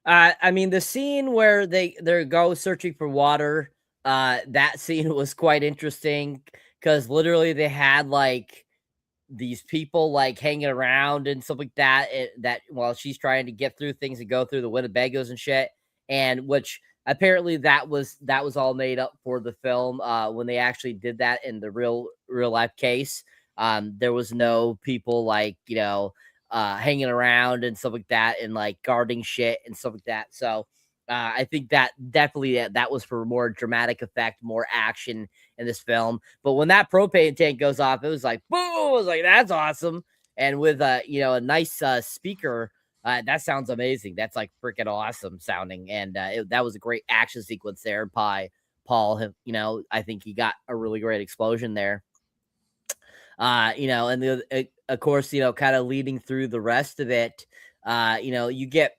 I mean, the scene where they go searching for water, that scene was quite interesting because literally they had like these people like hanging around and stuff like that. That while she's trying to get through things and go through the Winnebagos and shit, and which apparently that was all made up for the film. When they actually did that in the real life case, there was no people like hanging around and stuff like that and like guarding shit and stuff like that. So I think that definitely that was for more dramatic effect, more action in this film. But when that propane tank goes off, it was like boom! I was like, that's awesome. And with a nice speaker, that sounds amazing. That's like freaking awesome sounding. And that was a great action sequence there by Paul. I think he got a really great explosion there. And of course, kind of leading through the rest of it, you get,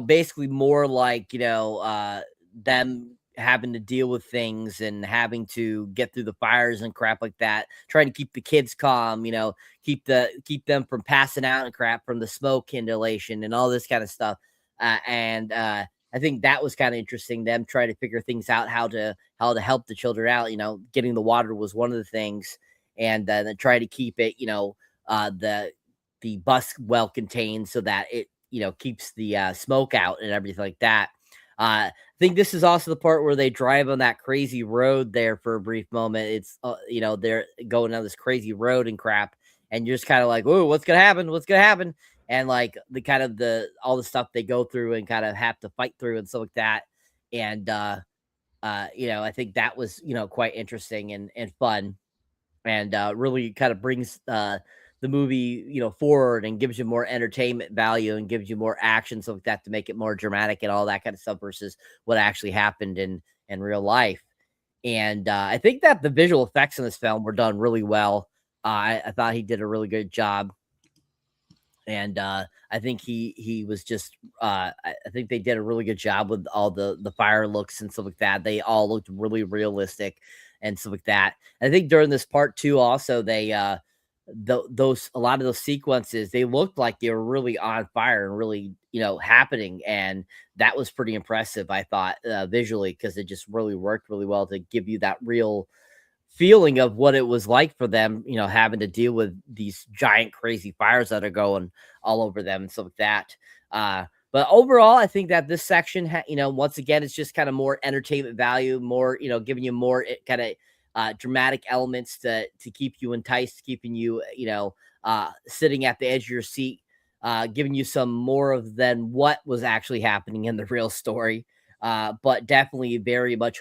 basically more like, them having to deal with things and having to get through the fires and crap like that, trying to keep the kids calm, keep them from passing out and crap from the smoke inhalation and all this kind of stuff. I think that was kind of interesting, them trying to figure things out, how to help the children out. Getting the water was one of the things, and then try to keep it, the bus well contained so that it, keeps the smoke out and everything like that. I think this is also the part where they drive on that crazy road there for a brief moment. It's, they're going down this crazy road and crap, and you're just kind of like, oh, what's going to happen? What's going to happen? And like all the stuff they go through and kind of have to fight through and stuff like that. And, I think that was, quite interesting and fun, and really kind of brings the movie, forward and gives you more entertainment value and gives you more action, stuff like that, to make it more dramatic and all that kind of stuff versus what actually happened in real life. And I think that the visual effects in this film were done really well. I thought he did a really good job. And I think he was just I think they did a really good job with all the fire looks and stuff like that. They all looked really realistic and stuff like that. I think during this part too, also they a lot of those sequences, they looked like they were really on fire and really happening, and that was pretty impressive, I thought, visually, because it just really worked really well to give you that real feeling of what it was like for them, having to deal with these giant crazy fires that are going all over them and stuff like that. But overall, I think that this section, once again, it's just kind of more entertainment value, more, giving you more kind of dramatic elements to keep you enticed, keeping you, sitting at the edge of your seat, giving you some more of than what was actually happening in the real story. But definitely very much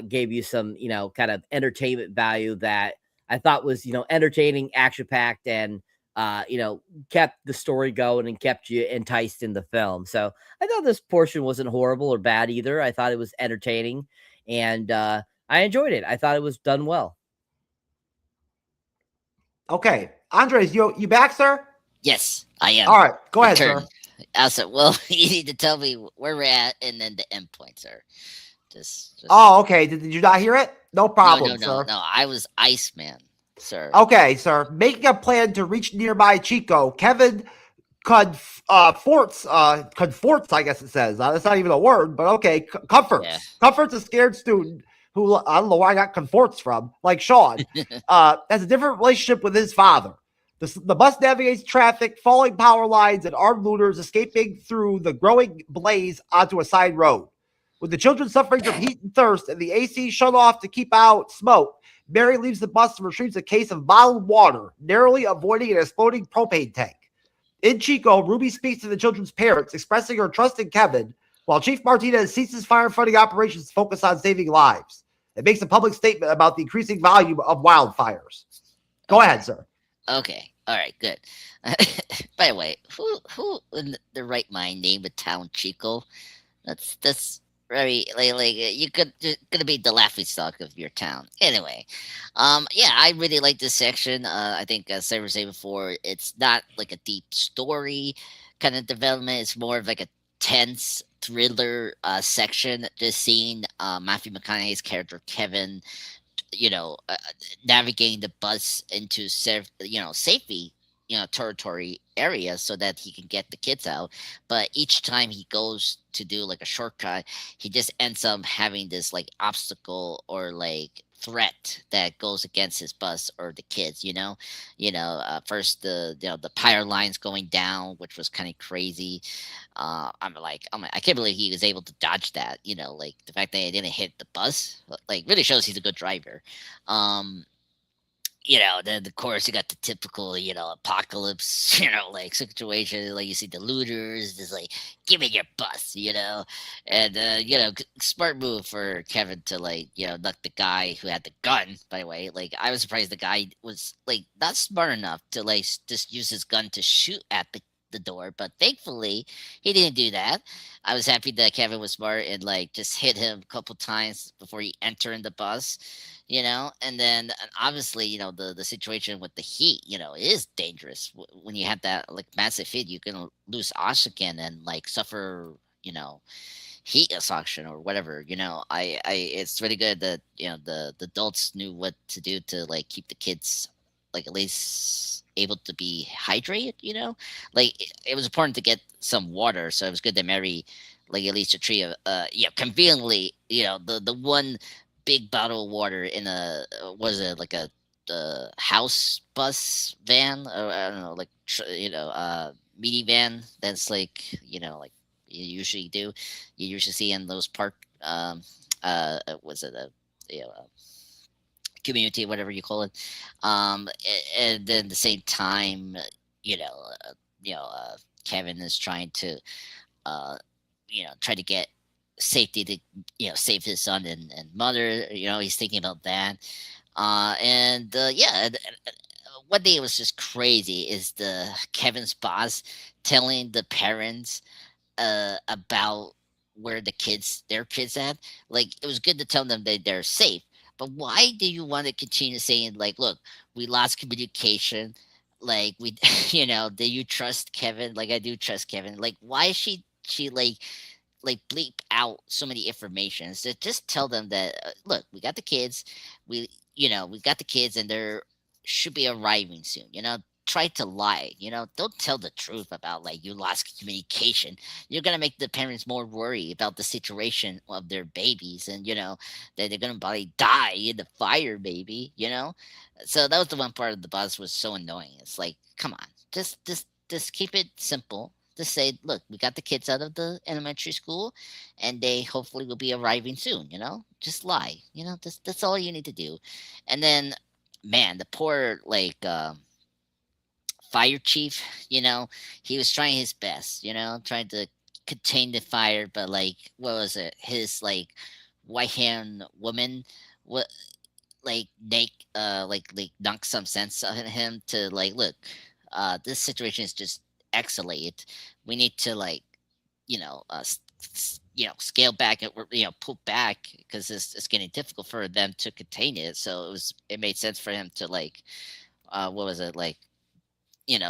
gave you some, kind of entertainment value that I thought was, entertaining, action packed, and, kept the story going and kept you enticed in the film. So I thought this portion wasn't horrible or bad either. I thought it was entertaining, and I enjoyed it. I thought it was done well. Okay. Andres, you back, sir? Yes, I am. All right. Go ahead, Return. sir. Also, well, you need to tell me where we're at and then the end point, sir. Just Oh, okay. Did you not hear it? No problem, no. sir. I was Iceman, sir. Okay, sir. Making a plan to reach nearby Chico, Kevin comforts, I guess it says. That's not even a word, but okay. Comforts. Yeah. Comforts a scared student who, I don't know where I got comforts from, like Sean, has a different relationship with his father. The bus navigates traffic, falling power lines, and armed looters escaping through the growing blaze onto a side road. With the children suffering from heat and thirst and the AC shut off to keep out smoke, Mary leaves the bus and retrieves a case of bottled water, narrowly avoiding an exploding propane tank. In Chico, Ruby speaks to the children's parents, expressing her trust in Kevin, while Chief Martinez ceases firefighting operations to focus on saving lives. It makes a public statement about the increasing volume of wildfires. Go ahead, sir. Okay. All right. Good. By the way, who in the right mind named a town Chico? That's very like you gonna be the laughingstock of your town. Anyway, yeah, I really like this section. I think as I was saying before, it's not like a deep story kind of development. It's more of like a tense thriller section. Just seeing Matthew McConaughey's character Kevin, navigating the bus into safety territory area so that he can get the kids out. But each time he goes to do like a shortcut, he just ends up having this like obstacle or like threat that goes against his bus or the kids. First the power lines going down, which was kind of crazy. I can't believe he was able to dodge that. Like the fact that he didn't hit the bus, like really shows he's a good driver. um then of course you got the typical, apocalypse, like situation. Like you see the looters, just like, give me your bus, and smart move for Kevin to like, knock the guy who had the gun. By the way, like I was surprised the guy was like not smart enough to like just use his gun to shoot at the door, but thankfully he didn't do that. I was happy that Kevin was smart and like just hit him a couple times before he entered the bus, and then obviously, the situation with the heat, is dangerous. When you have that like massive heat, you can lose oxygen and like suffer, heat exhaustion or whatever. It's really good that the adults knew what to do to like keep the kids like at least able to be hydrated. Like it was important to get some water, so it was good that Mary like at least a tree of conveniently, the one big bottle of water in a was it like a house bus van, or I don't know, like minivan that's like like you usually do, you usually see in those park was it a community, whatever you call it. And then at the same time, you know Kevin is trying to try to get safety to save his son and mother. He's thinking about that. One thing that was just crazy is the Kevin's boss telling the parents about where their kids at. Like it was good to tell them that they're safe, but why do you want to continue saying like, look, we lost communication, like we do you trust Kevin? Like I do trust Kevin. Like why is she like bleep out so many information? So just tell them that look, we got the kids, we got the kids and they're should be arriving soon. Try to lie. Don't tell the truth about like you lost communication. You're gonna make the parents more worried about the situation of their babies, and that they're gonna probably die in the fire, maybe. So that was the one part of the buzz was so annoying. It's like, come on, just keep it simple. Just say, look, we got the kids out of the elementary school, and they hopefully will be arriving soon. Just lie. That's all you need to do. And then, man, the poor like fire chief, he was trying his best, trying to contain the fire, but like, what was it? His like white hand woman, what like knock some sense on him to like, look, this situation is just escalated. We need to like, scale back and pull back because it's getting difficult for them to contain it. So it made sense for him to like, what was it like?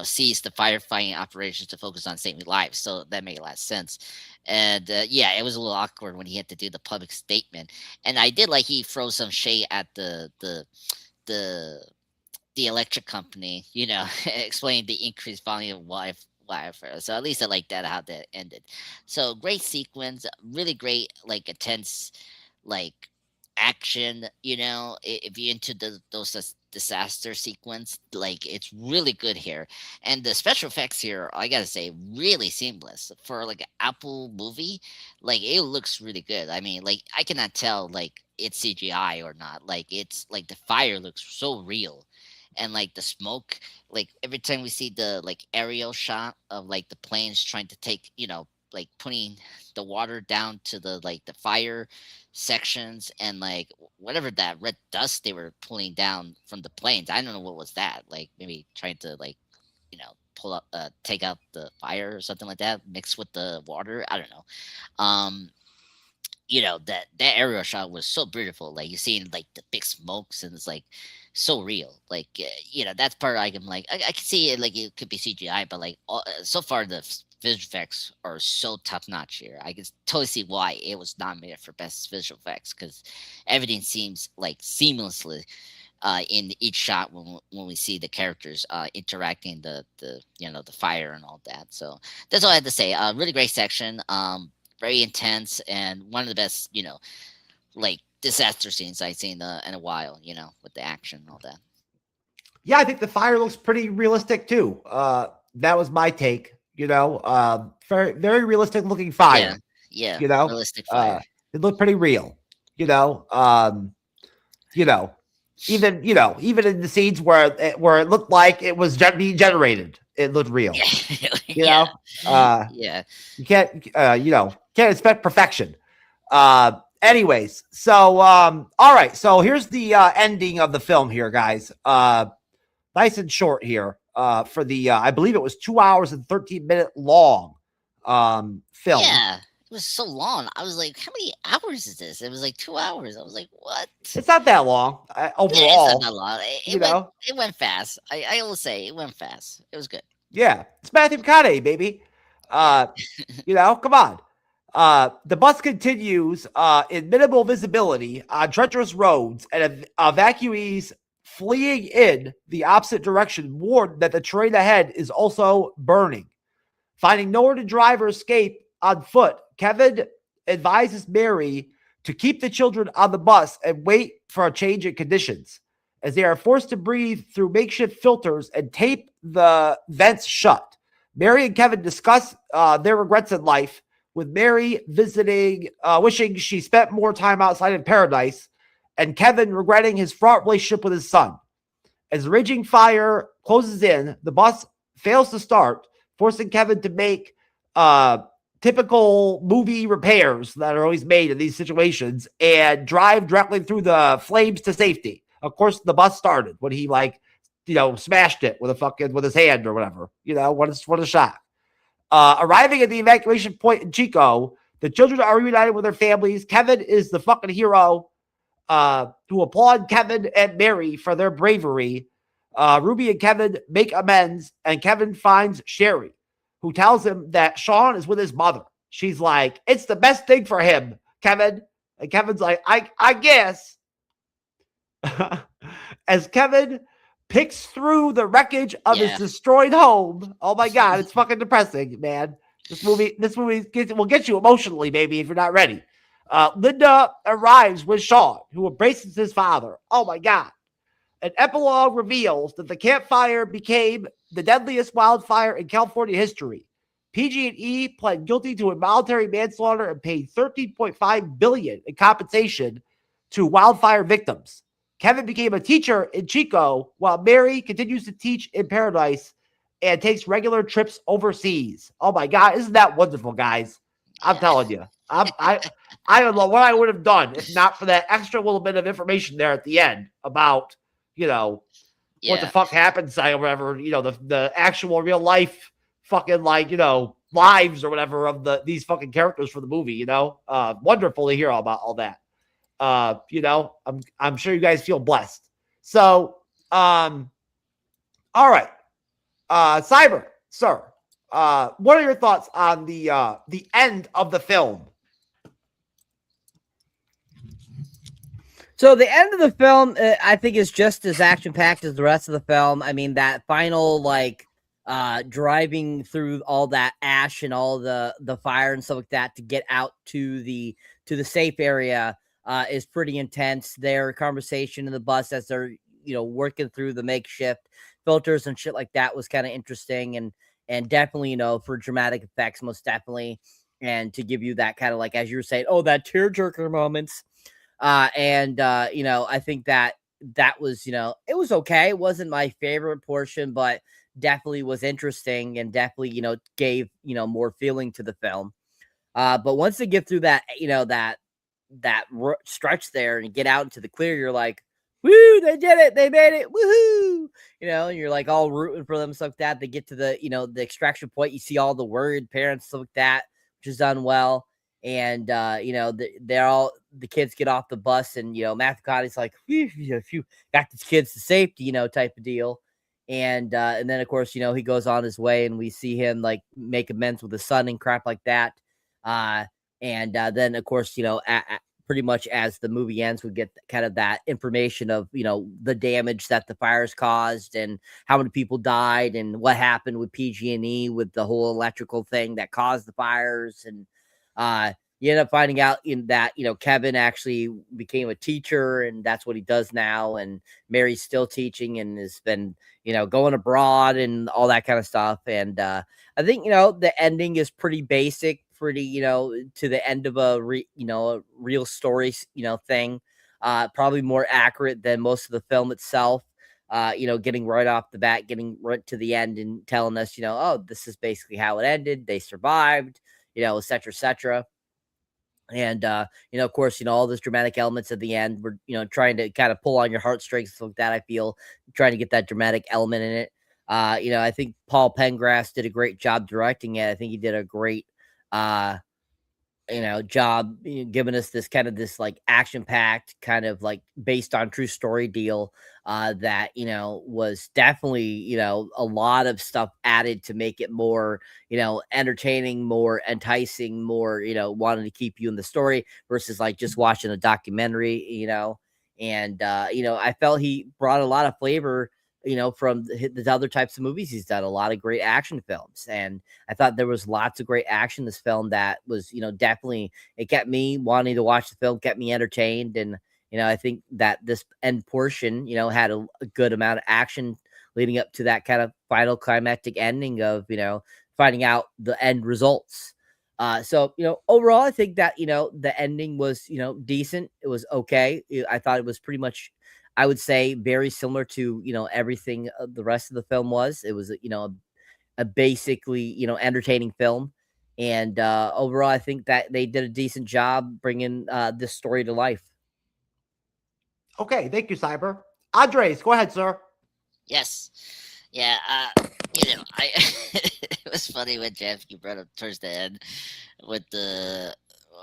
Cease the firefighting operations to focus on saving lives. So that made a lot of sense. And it was a little awkward when he had to do the public statement. And I did like he throws some shade at the electric company, explaining the increased volume of wildfire. So at least I like that how that ended. So great sequence, really great, like intense, like action. If you're into those disaster sequence, like it's really good here, and the special effects here, I gotta say, really seamless for like an Apple movie. Like it looks really good. I mean, like I cannot tell like it's CGI or not. Like it's like the fire looks so real, and like the smoke, like every time we see the like aerial shot of like the planes trying to take, like putting the water down to the like the fire sections, and like whatever that red dust they were pulling down from the planes, I don't know what was that, like maybe trying to like pull up take out the fire or something like that, mixed with the water, I don't know. um that aerial shot was so beautiful. Like you seeing like the big smokes, and it's like so real. Like that's part I can like. I can see it like it could be CGI, but like so far the visual effects are so top notch here. I can totally see why it was nominated for best visual effects, because everything seems like seamlessly in each shot when we see the characters interacting the the fire and all that. So that's all I had to say. Really great section. Very intense and one of the best like disaster scenes I've seen in a while. With the action and all that. Yeah, I think the fire looks pretty realistic too. That was my take. Very very realistic looking fire. Yeah. Realistic It fire. looked pretty real. Even even in the scenes where it looked like it was being generated, it looked real. Yeah. You can't can't expect perfection. Anyways, so all right, so here's the ending of the film here, guys. Nice and short here. For the I believe it was 2 hours and 13-minute long film. Yeah, it was so long. I was like, how many hours is this? It was like 2 hours. I was like, what? It's not that long overall. Yeah, it's not that long. It went fast. I will say it went fast. It was good. Yeah, it's Matthew McConaughey, baby. Come on. The bus continues in minimal visibility on treacherous roads, and evacuees fleeing in the opposite direction warn that the terrain ahead is also burning. Finding nowhere to drive or escape on foot, Kevin advises Mary to keep the children on the bus and wait for a change in conditions, as they are forced to breathe through makeshift filters and tape the vents shut. Mary and Kevin discuss their regrets in life, with Mary wishing she spent more time outside in paradise, and Kevin regretting his fraught relationship with his son. As the raging fire closes in, the bus fails to start, forcing Kevin to make typical movie repairs that are always made in these situations and drive directly through the flames to safety. Of course, the bus started when he smashed it with his hand or whatever. What a shock. Arriving at the evacuation point in Chico, the children are reunited with their families. Kevin is the fucking hero, who applaud Kevin and Mary for their bravery. Ruby and Kevin make amends, and Kevin finds Sherry, who tells him that Sean is with his mother. She's like, it's the best thing for him, Kevin. And Kevin's like, I guess. As Kevin picks through the wreckage of his destroyed home. Oh my God, it's fucking depressing, man. This movie will get you emotionally, maybe, if you're not ready. Linda arrives with Sean, who embraces his father. Oh my God. An epilogue reveals that the campfire became the deadliest wildfire in California history. PG&E pled guilty to involuntary manslaughter and paid $13.5 billion in compensation to wildfire victims. Kevin became a teacher in Chico, while Mary continues to teach in Paradise and takes regular trips overseas. Oh my God, isn't that wonderful, guys? I'm telling you. I don't know what I would have done if not for that extra little bit of information there at the end about, what the fuck happens or whatever, the actual real life fucking lives or whatever of these fucking characters for the movie, wonderful to hear about all that. I'm sure you guys feel blessed. So, all right. Cyber, sir, what are your thoughts on the end of the film? So the end of the film, I think, is just as action-packed as the rest of the film. I mean, that final, driving through all that ash and all the fire and stuff like that to get out to the safe area is pretty intense. Their conversation in the bus as they're, working through the makeshift filters and shit like that was kind of interesting and definitely, for dramatic effects, most definitely. And to give you that kind of as you were saying, that tearjerker moments. I think that was, it was okay. It wasn't my favorite portion, but definitely was interesting and definitely, gave, more feeling to the film. But once they get through that, that stretch there and get out into the clear, you're like, woo, they did it. They made it. Woohoo. And you're all rooting for them, stuff like that. They get to the, the extraction point. You see all the worried parents, stuff like that, which is done well. And, they're all, the kids get off the bus and, Matthew McConaughey's like, if you got these kids to safety, type of deal. And then of course, he goes on his way and we see him make amends with his son and crap like that. And then of course, pretty much as the movie ends, we get kind of that information of, the damage that the fires caused and how many people died and what happened with PG&E with the whole electrical thing that caused the fires. And you end up finding out in that, Kevin actually became a teacher and that's what he does now. And Mary's still teaching and has been, going abroad and all that kind of stuff. And I think, the ending is pretty basic, pretty, to the end of a real story, thing. Probably more accurate than most of the film itself. Getting right off the bat, getting right to the end and telling us, oh, this is basically how it ended. They survived, et cetera, et cetera. And, of course, all those dramatic elements at the end were, trying to kind of pull on your heartstrings like that. I feel trying to get that dramatic element in it. I think Paul Pengrass did a great job directing it. I think he did a great, job giving us this like action packed kind of like based on true story deal that was definitely a lot of stuff added to make it more entertaining, more enticing, more wanting to keep you in the story versus like just watching a documentary. And I felt he brought a lot of flavor from the other types of movies he's done, a lot of great action films. And I thought there was lots of great action in this film that was, definitely, it kept me wanting to watch the film, kept me entertained. And, I think that this end portion, had a good amount of action leading up to that kind of final climactic ending of, finding out the end results. So, overall, I think that, the ending was, decent. It was okay. I thought it was pretty much, I would say, very similar to, everything the rest of the film was. It was, a basically, entertaining film. And overall, I think that they did a decent job bringing this story to life. Okay, thank you, Cyber. Andres, go ahead, sir. Yes. Yeah, I it was funny when Jeff you brought up towards the end with the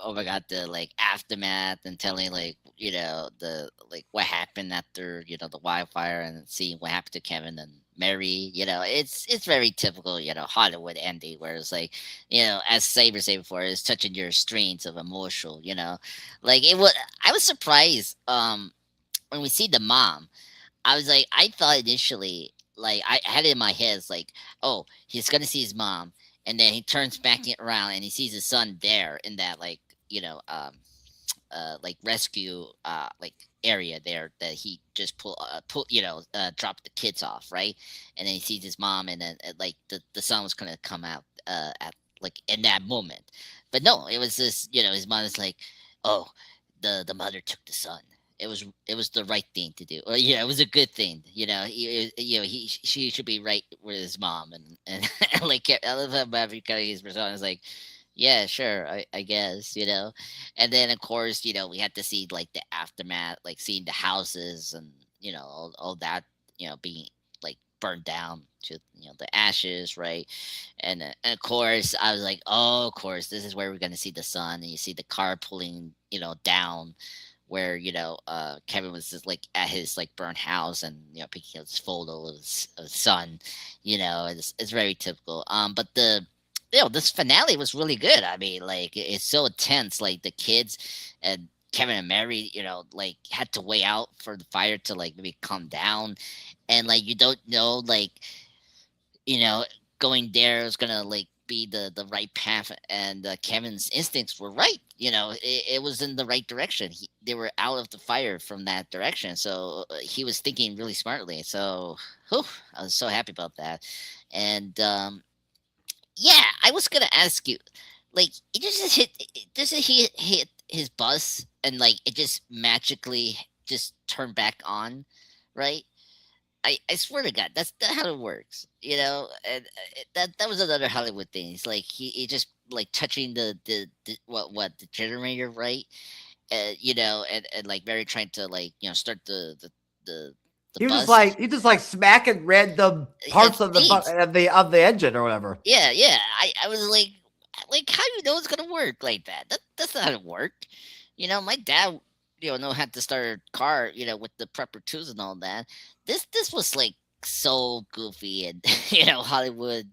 oh my god, the like aftermath and telling like, the like what happened after, the wildfire and seeing what happened to Kevin and Mary, it's very typical, Hollywood ending where it's like, as Saber said before, it's touching your strings of emotional, like it was I was surprised when we see the mom. I was like, I thought initially, like, I had it in my head, it's like, oh, he's gonna see his mom, and then he turns back around and he sees his son there in that, like, like rescue, like area there that he just dropped the kids off, right? And then he sees his mom, and then like the son was gonna come out, at like in that moment, but no, it was this, his mom is like, oh, the mother took the son. It was the right thing to do. Well, yeah, it was a good thing. She should be right with his mom, and like I love how Maverick kind of his persona is like, yeah, sure, I guess, and then of course, we had to see like the aftermath, like seeing the houses and all that, being like burned down to the ashes, right? And of course, I was like, oh, of course, this is where we're gonna see the sun, and you see the car pulling, down where Kevin was just like at his like burnt house and picking up his photo of his son. It's very typical. But this finale was really good. I mean, like it's so intense. Like the kids and Kevin and Mary, like had to wait out for the fire to like maybe calm down, and like you don't know, like going there is gonna like be the right path, and Kevin's instincts were right. It was in the right direction. They were out of the fire from that direction, so he was thinking really smartly. So I was so happy about that. And yeah, I was gonna ask you, like, it just doesn't he hit his bus and like it just magically just turned back on, right? I swear to God, that's not how it works, And that was another Hollywood thing. It's like he just like touching the what the generator, right? And like very trying to like start the He was bus. just like smacking random parts of the engine or whatever. Yeah, yeah. I was like how do you know it's gonna work like that? That's not how it worked. My dad, know how to start a car, with the proper tools and all that. This was like so goofy and Hollywood,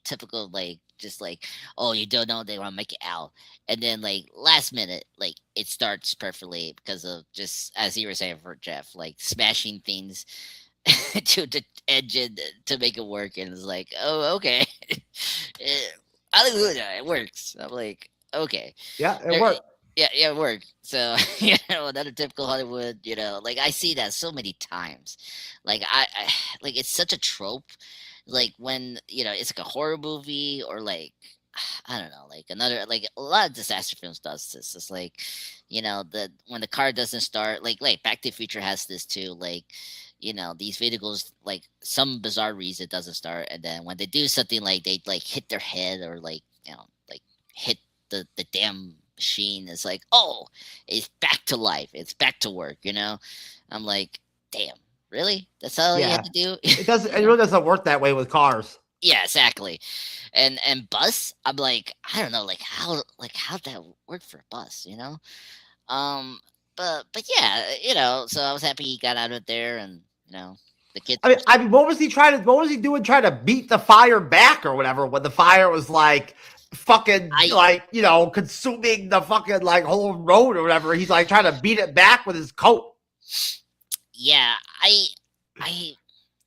typical like just like, oh, you don't know they want to make it out, and then like last minute, like it starts perfectly because of just as you were saying for Jeff, like smashing things to the engine to make it work, and it's like, oh, okay, hallelujah, it works. I'm like, okay, Yeah, it there, worked. yeah, it worked. So another typical Hollywood, like I see that so many times. Like I like it's such a trope. Like when it's like a horror movie or like I don't know, like another like a lot of disaster films does this. It's like the when the car doesn't start, like Back to the Future has this too. Like these vehicles like some bizarre reason doesn't start, and then when they do something like they like hit their head or like like hit the damn machine, is like, oh, it's back to life, it's back to work. I'm like, damn, really, that's all you had Yeah. to do? It doesn't. It really doesn't work that way with cars. Yeah, exactly. And bus, I'm like, I don't know, like how'd that work for a bus, um but yeah, so I was happy he got out of there, and the kids I mean, what was he trying to? What was he doing? Trying to beat the fire back or whatever? When the fire was like fucking consuming the fucking like whole road or whatever. He's like trying to beat it back with his coat. Yeah, I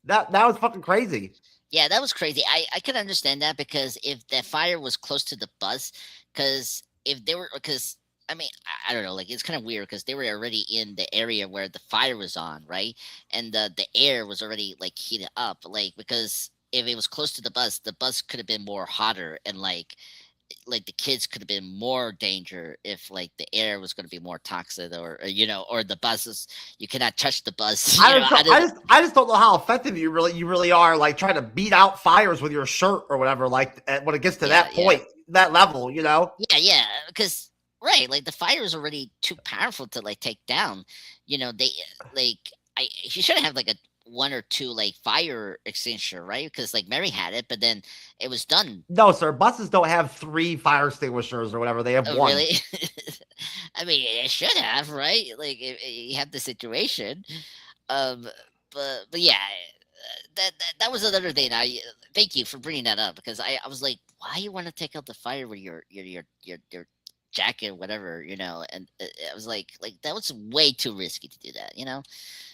That was fucking crazy. yeah, that was crazy. I could understand that, because if the fire was close to the bus, because if they were, because I mean, I don't know, like it's kind of weird because they were already in the area where the fire was on, right? And the air was already like heated up, like because if it was close to the bus could have been more hotter, and like the kids could have been more danger if like the air was going to be more toxic, or the buses, you cannot touch the bus. I just don't know how effective you really are, like trying to beat out fires with your shirt or whatever, like when it gets to that point, that level, Yeah, because right, like the fire is already too powerful to like take down. They like you should have like a one or two like fire extinguisher, right? Because like Mary had it, but then it was done. No, sir. Buses don't have 3 fire extinguishers or whatever. They have one. Really? I mean, it should have, right? Like if you have the situation. Um, but yeah, that was another thing. I thank you for bringing that up, because I was like, why you want to take out the fire with your jacket or whatever, and I was like that was way too risky to do that.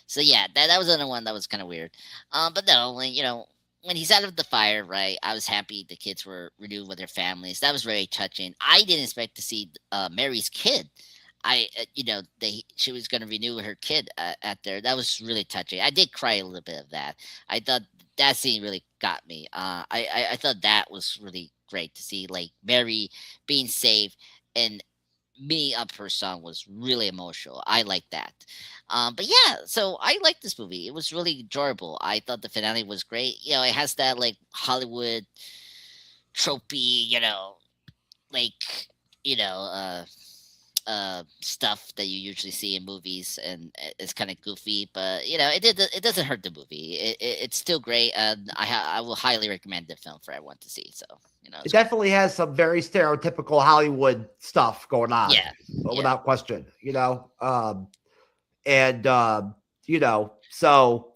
So yeah, that was another one that was kind of weird. But no, when he's out of the fire, right? I was happy the kids were renewed with their families. That was very touching. I didn't expect to see Mary's kid. She was going to renew her kid at there. That was really touching. I did cry a little bit of that. I thought that scene really got me. I thought that was really great to see, like Mary being saved and me up her song was really emotional. I like that. But yeah, so I like this movie. It was really enjoyable. I thought the finale was great. It has that like Hollywood tropey, like you know, stuff that you usually see in movies, and it's kind of goofy, but it doesn't hurt the movie. It's still great, and I will highly recommend the film for everyone to see. So it definitely has some very stereotypical Hollywood stuff going on. Yeah, without question. So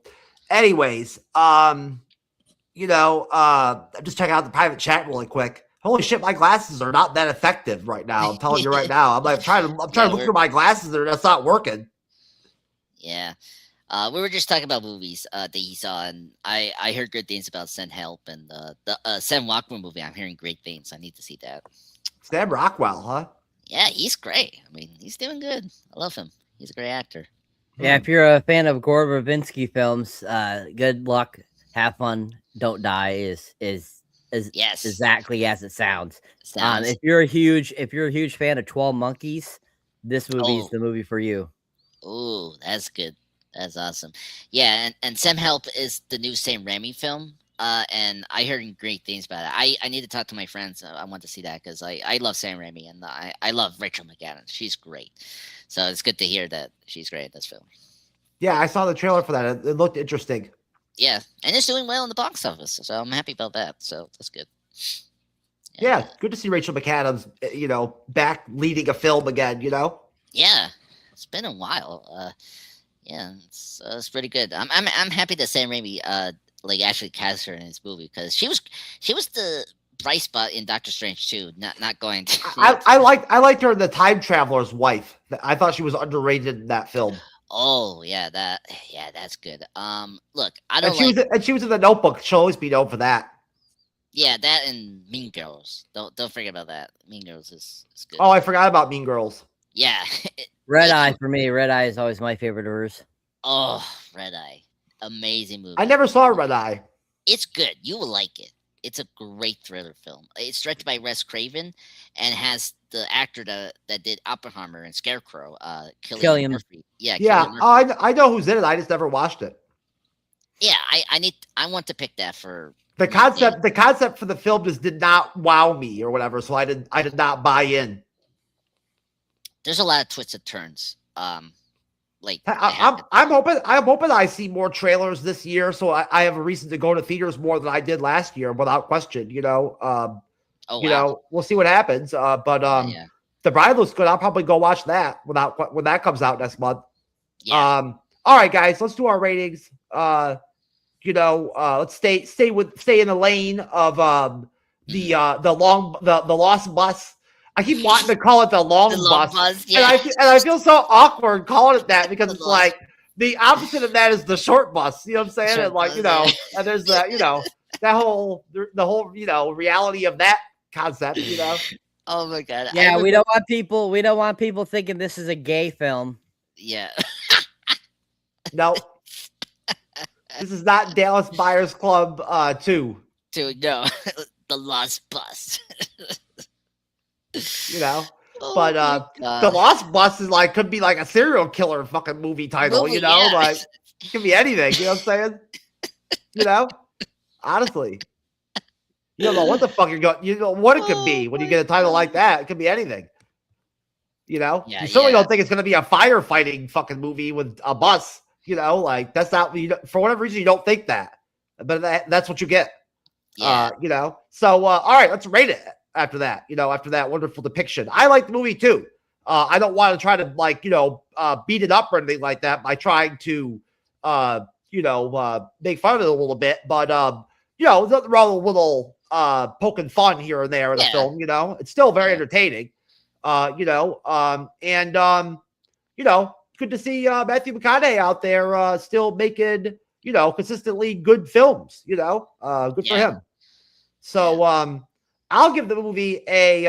anyways, I'm just checking out the private chat really quick. Holy shit, my glasses are not that effective right now. I'm telling you right now. I'm trying to look through my glasses, and that's not working. Yeah. We were just talking about movies that he saw, and I heard good things about Send Help and the Sam Rockwell movie. I'm hearing great things. I need to see that. Sam Rockwell, huh? Yeah, he's great. I mean, he's doing good. I love him. He's a great actor. Yeah, if you're a fan of Gore Verbinski films, good luck, have fun, don't die is yes, exactly as it sounds. If you're a huge fan of 12 Monkeys, this movie is the movie for you. Oh, that's good. That's awesome. Yeah, and Sam Help is the new Sam Raimi film. And I heard great things about it. I need to talk to my friends. I want to see that, because I love Sam Raimi, and I love Rachel McAdams. She's great. So it's good to hear that she's great in this film. Yeah, I saw the trailer for that. It looked interesting. Yeah, and it's doing well in the box office, so I'm happy about that. So that's good. Yeah, good to see Rachel McAdams, back leading a film again, Yeah, it's been a while. Yeah, it's pretty good. I'm happy that Sam Raimi like actually cast her in his movie, because she was the bright spot in Doctor Strange too. Not going to. I liked her in The Time Traveler's Wife. I thought she was underrated in that film. Oh yeah, that's good. Look, I And don't she like. was and she was in The Notebook. She'll always be known for that. Yeah, that and Mean Girls. Don't forget about that. Mean Girls is good. Oh, I forgot about Mean Girls. Yeah. Red Eye for me. Red Eye is always my favorite of hers. Oh, Red Eye, amazing movie. I never saw Red Eye. It's good. You will like it. It's a great thriller film. It's directed by Wes Craven and has the actor that did Oppenheimer and Scarecrow, Cillian Murphy. Yeah, Yeah. Cillian Murphy. I know who's in it. I just never watched it. Yeah, I want to pick that for The concept for the film just did not wow me or whatever, so I did not buy in. There's a lot of twists and turns. Like I'm hoping I see more trailers this year, so I have a reason to go to theaters more than I did last year, without question. You know, we'll see what happens. But the Bride looks good. I'll probably go watch that when that comes out next month. Yeah. All right, guys, let's do our ratings. Let's stay in the lane of the Lost Bus. I keep wanting to call it the long bus, yeah. and I feel so awkward calling it that because it's like the opposite of that is the short bus. You know what I'm saying? And like and there's that the whole reality of that concept. Oh my god! Yeah, we don't want people thinking this is a gay film. Yeah. No. This is not Dallas Buyers Club 2. No, the Lost Bus. But the Lost Bus is could be like a serial killer fucking movie title. Like it could be anything. You know what I'm saying? Honestly, you don't know what the fuck you're going. You know what it could be when you get a title like that. It could be anything. You certainly don't think it's going to be a firefighting fucking movie with a bus. Like that's not for whatever reason you don't think that, but that's what you get. Yeah. So all right, let's rate it after that. After that wonderful depiction, I like the movie too. I don't want to try to beat it up or anything like that by trying to make fun of it a little bit, but there's nothing wrong with a little poking fun here and there in the film. It's still very entertaining. Good to see Matthew McConaughey out there still making, consistently good films, good for him. So I'll give the movie a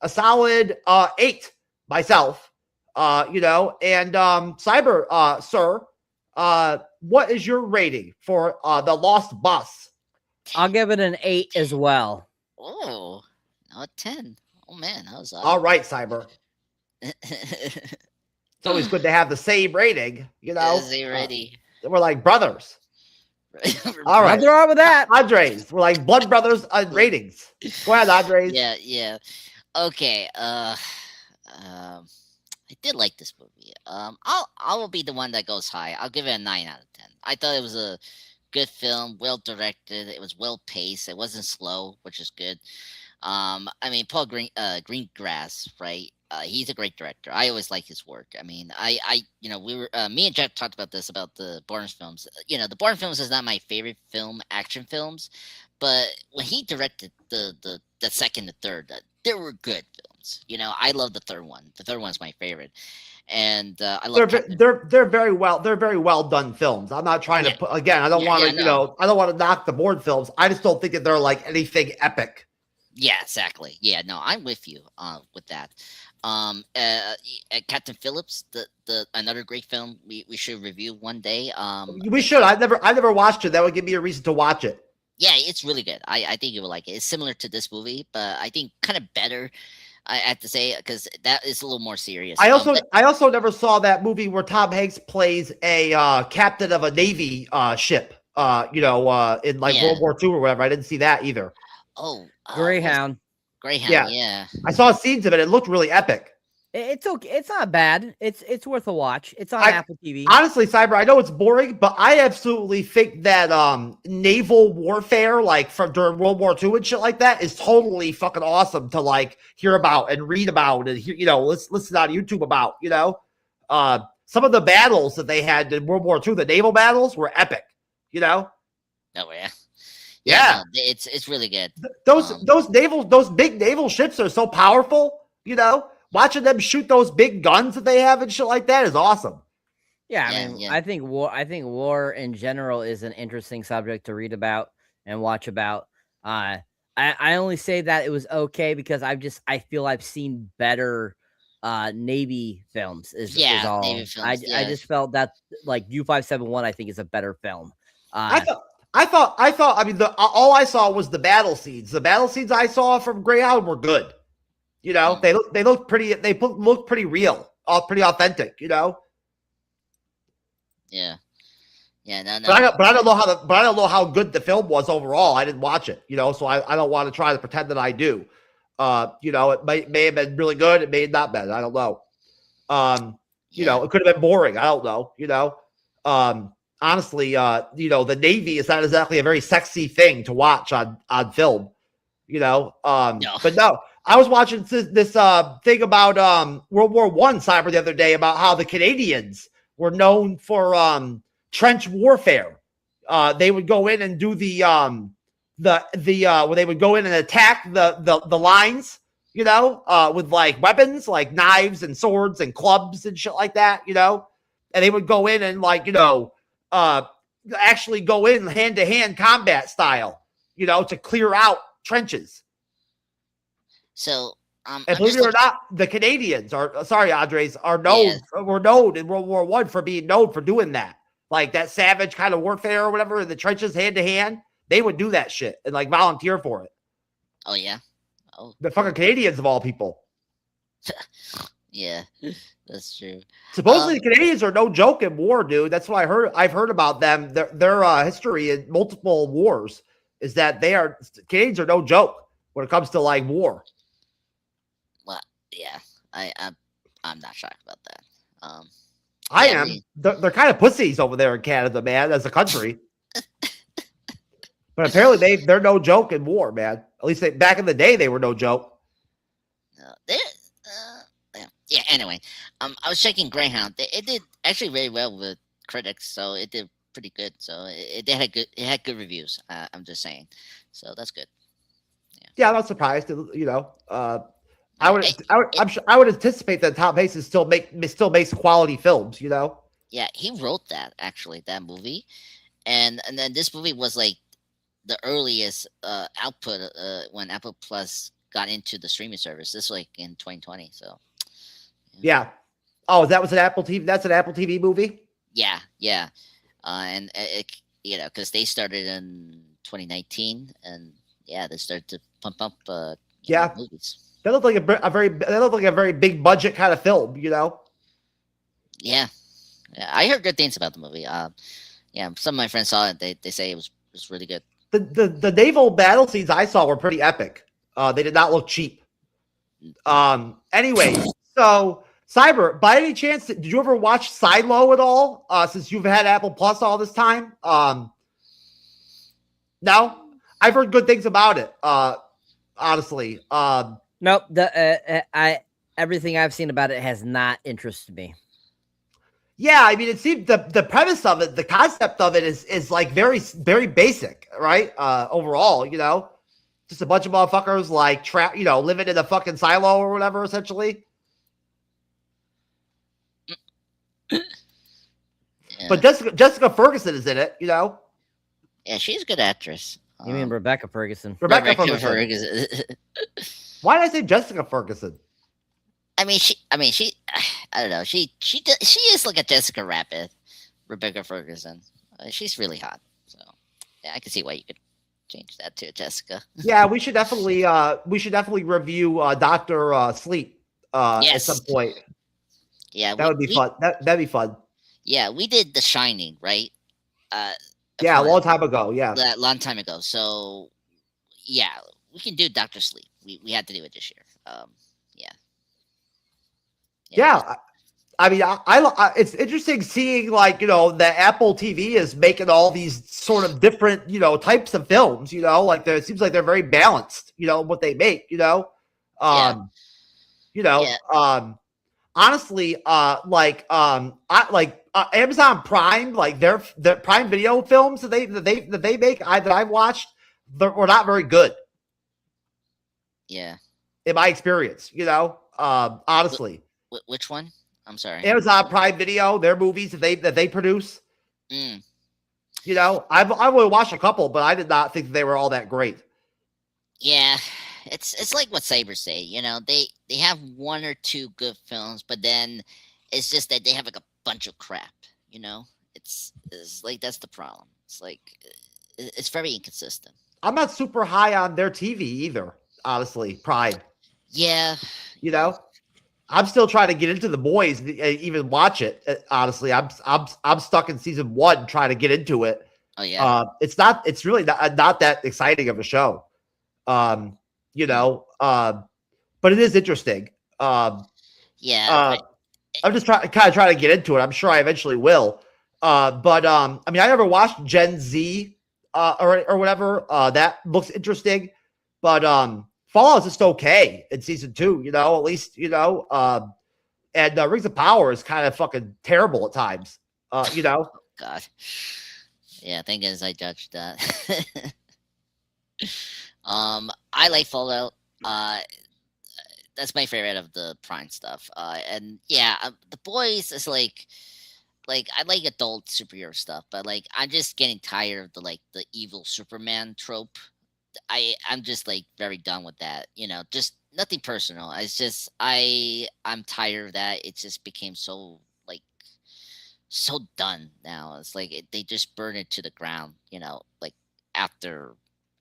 solid 8 myself, and Cyber, sir, what is your rating for The Lost Bus? I'll give it an 8 as well. Oh, not 10. Oh man, that was all right, Cyber. It's always good to have the same rating, Same rating. We're like brothers. All right. Nothing wrong with that. Andres. We're like blood brothers on ratings. Go ahead, Andres. Yeah. Okay. I did like this movie. I will be the one that goes high. I'll give it a 9 out of 10. I thought it was a good film, well directed. It was well paced. It wasn't slow, which is good. Paul Greengrass, right? He's a great director. I always like his work. I mean, me and Jeff talked about this about the Bourne films. The Bourne films is not my favorite action films, but when he directed the second and third, they were good films. I love the third one. The third one's my favorite, and I love. They're very well done films. I'm not trying to put again. I don't want to I don't want to knock the Bourne films. I just don't think that they're like anything epic. Yeah, exactly. Yeah, no, I'm with you with that. Captain Phillips, the another great film we should review one day. We should. I never watched it. That would give me a reason to watch it. Yeah, it's really good. I think you will like it. It's similar to this movie, but I think kind of better. I have to say because that is a little more serious. I also never saw that movie where Tom Hanks plays a captain of a Navy ship. In World War II or whatever. I didn't see that either. Oh, Greyhound. Yeah. I saw scenes of it. It looked really epic. It's okay. It's not bad. It's worth a watch. It's on Apple TV. Honestly, Cyber, I know it's boring, but I absolutely think that naval warfare, like from during World War II and shit like that, is totally fucking awesome to hear about and read about and listen on YouTube about. Some of the battles that they had in World War II, the naval battles, were epic. Oh yeah. Yeah. no, it's really good. Those big naval ships are so powerful, you know. Watching them shoot those big guns that they have and shit like that is awesome. Yeah, Yeah, I mean, yeah. I think war in general is an interesting subject to read about and watch about. I only say that it was okay because I feel I've seen better Navy films is all. Navy films. I just felt that like U-571 I think is a better film. I thought. I mean, all I saw was the battle scenes. The battle scenes I saw from Greyhound were good. You know, they look pretty. They look pretty real, pretty authentic. You know. Yeah. Yeah. No. But I don't know how good the film was overall. I didn't watch it. You know, so I don't want to try to pretend that I do. You know, it may have been really good. It may have not been. I don't know. You know, it could have been boring. I don't know. You know. Honestly, you know, the Navy is not exactly a very sexy thing to watch on film, you know. No. But no, I was watching this thing about World War I cyber the other day about how the Canadians were known for trench warfare. They would go in and do where they would go in and attack the lines, you know, with like weapons like knives and swords and clubs and shit like that, you know. And they would go in and like, you know, actually go in hand-to-hand combat style, you know, to clear out trenches. So, and believe it or not, the Canadians Andres were known in World War I for being known for doing that. Like that savage kind of warfare or whatever in the trenches hand-to-hand. They would do that shit and like volunteer for it. Oh, yeah. Oh, the fucking Canadians of all people. Yeah. That's true. Supposedly, the Canadians are no joke in war, dude. That's what I heard. I've heard about them. Their history in multiple wars is that Canadians are no joke when it comes to like war. Well, yeah, I'm not shocked about that. I am. They're kind of pussies over there in Canada, man, as a country. But apparently, they're no joke in war, man. At least back in the day, they were no joke. Yeah. Anyway, I was checking Greyhound. It did actually very well with critics, so it did pretty good. So it had good reviews. I'm just saying, so that's good. Yeah, I'm not surprised. You know, I would anticipate that Tom Hanks still makes quality films. You know. Yeah, he wrote that movie, and then this movie was like the earliest output when Apple Plus got into the streaming service. This was like in 2020. So. Yeah. Oh, that was an Apple TV. That's an Apple TV movie. Yeah. And it, you know, because they started in 2019, and they started to pump up. Movies. That looked like a very big budget kind of film, you know. Yeah, I heard good things about the movie. Some of my friends saw it. They say it was really good. The naval battle scenes I saw were pretty epic. They did not look cheap. Anyway, so Cyber, by any chance, did you ever watch Silo at all? Since you've had Apple Plus all this time? No, I've heard good things about it. Honestly, nope. Everything I've seen about it has not interested me. Yeah, I mean, it seemed the premise of it, the concept of it is like very, very basic, right? Overall, you know, just a bunch of motherfuckers like living in a fucking silo or whatever, essentially. Yeah. But Jessica Ferguson is in it, you know. Yeah, she's a good actress. You mean Rebecca Ferguson? Rebecca Ferguson. Why did I say Jessica Ferguson? I mean, she. I don't know. She is like a Jessica Rabbit, Rebecca Ferguson. She's really hot. So yeah, I can see why you could change that to Jessica. Yeah, we should definitely review Dr. Sleep at some point. Yeah, that would be fun. That'd be fun. Yeah, we did The Shining, right? Yeah, a long time ago. Yeah, a long time ago. So yeah, we can do Dr. Sleep. We had to do it this year. Yeah. I mean, I it's interesting seeing like, you know, the Apple TV is making all these sort of different, you know, types of films, you know, like it seems like they're very balanced, you know, what they make, you know, honestly, Amazon Prime, like their Prime Video films that they make that I've watched, were not very good. Yeah. In my experience, honestly. Which one? I'm sorry. Amazon Prime Video, their movies that they produce. Mm. I've only watched a couple, but I did not think they were all that great. Yeah, it's like what Cyber say. They have one or two good films, but then it's just that they have like a bunch of crap. It's like that's the problem. It's like it's very inconsistent. I'm not super high on their TV either, honestly. Prime. Yeah. I'm still trying to get into The Boys, even watch it. Honestly, I'm stuck in season 1 trying to get into it. Oh yeah. It's really not that exciting of a show. But it is interesting. Yeah. I'm just trying to get into it. I'm sure I eventually will. But I never watched Gen Z or whatever. That looks interesting. But Fallout's just okay in season 2, at least, and Rings of Power is kind of fucking terrible at times, God. Yeah, thank goodness I judged that. I like Fallout. That's my favorite of the Prime stuff. And yeah, The Boys is like I like adult superhero stuff, but like I'm just getting tired of the evil Superman trope. I'm just like very done with that. Just nothing personal. It's just I'm tired of that. It just became so done now. It's like they just burn it to the ground. Like after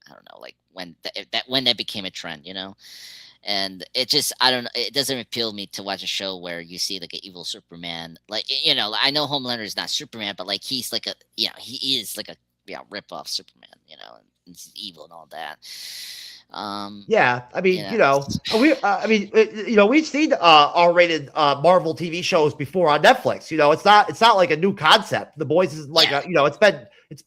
I don't know, like when that became a trend. And it just I don't know. It doesn't appeal to me to watch a show where you see like an evil Superman. Like I know Homelander is not Superman, but like he's like he is like a rip off Superman. And he's evil and all that. Yeah, we've seen R-rated Marvel TV shows before on Netflix. It's not like a new concept. The Boys is like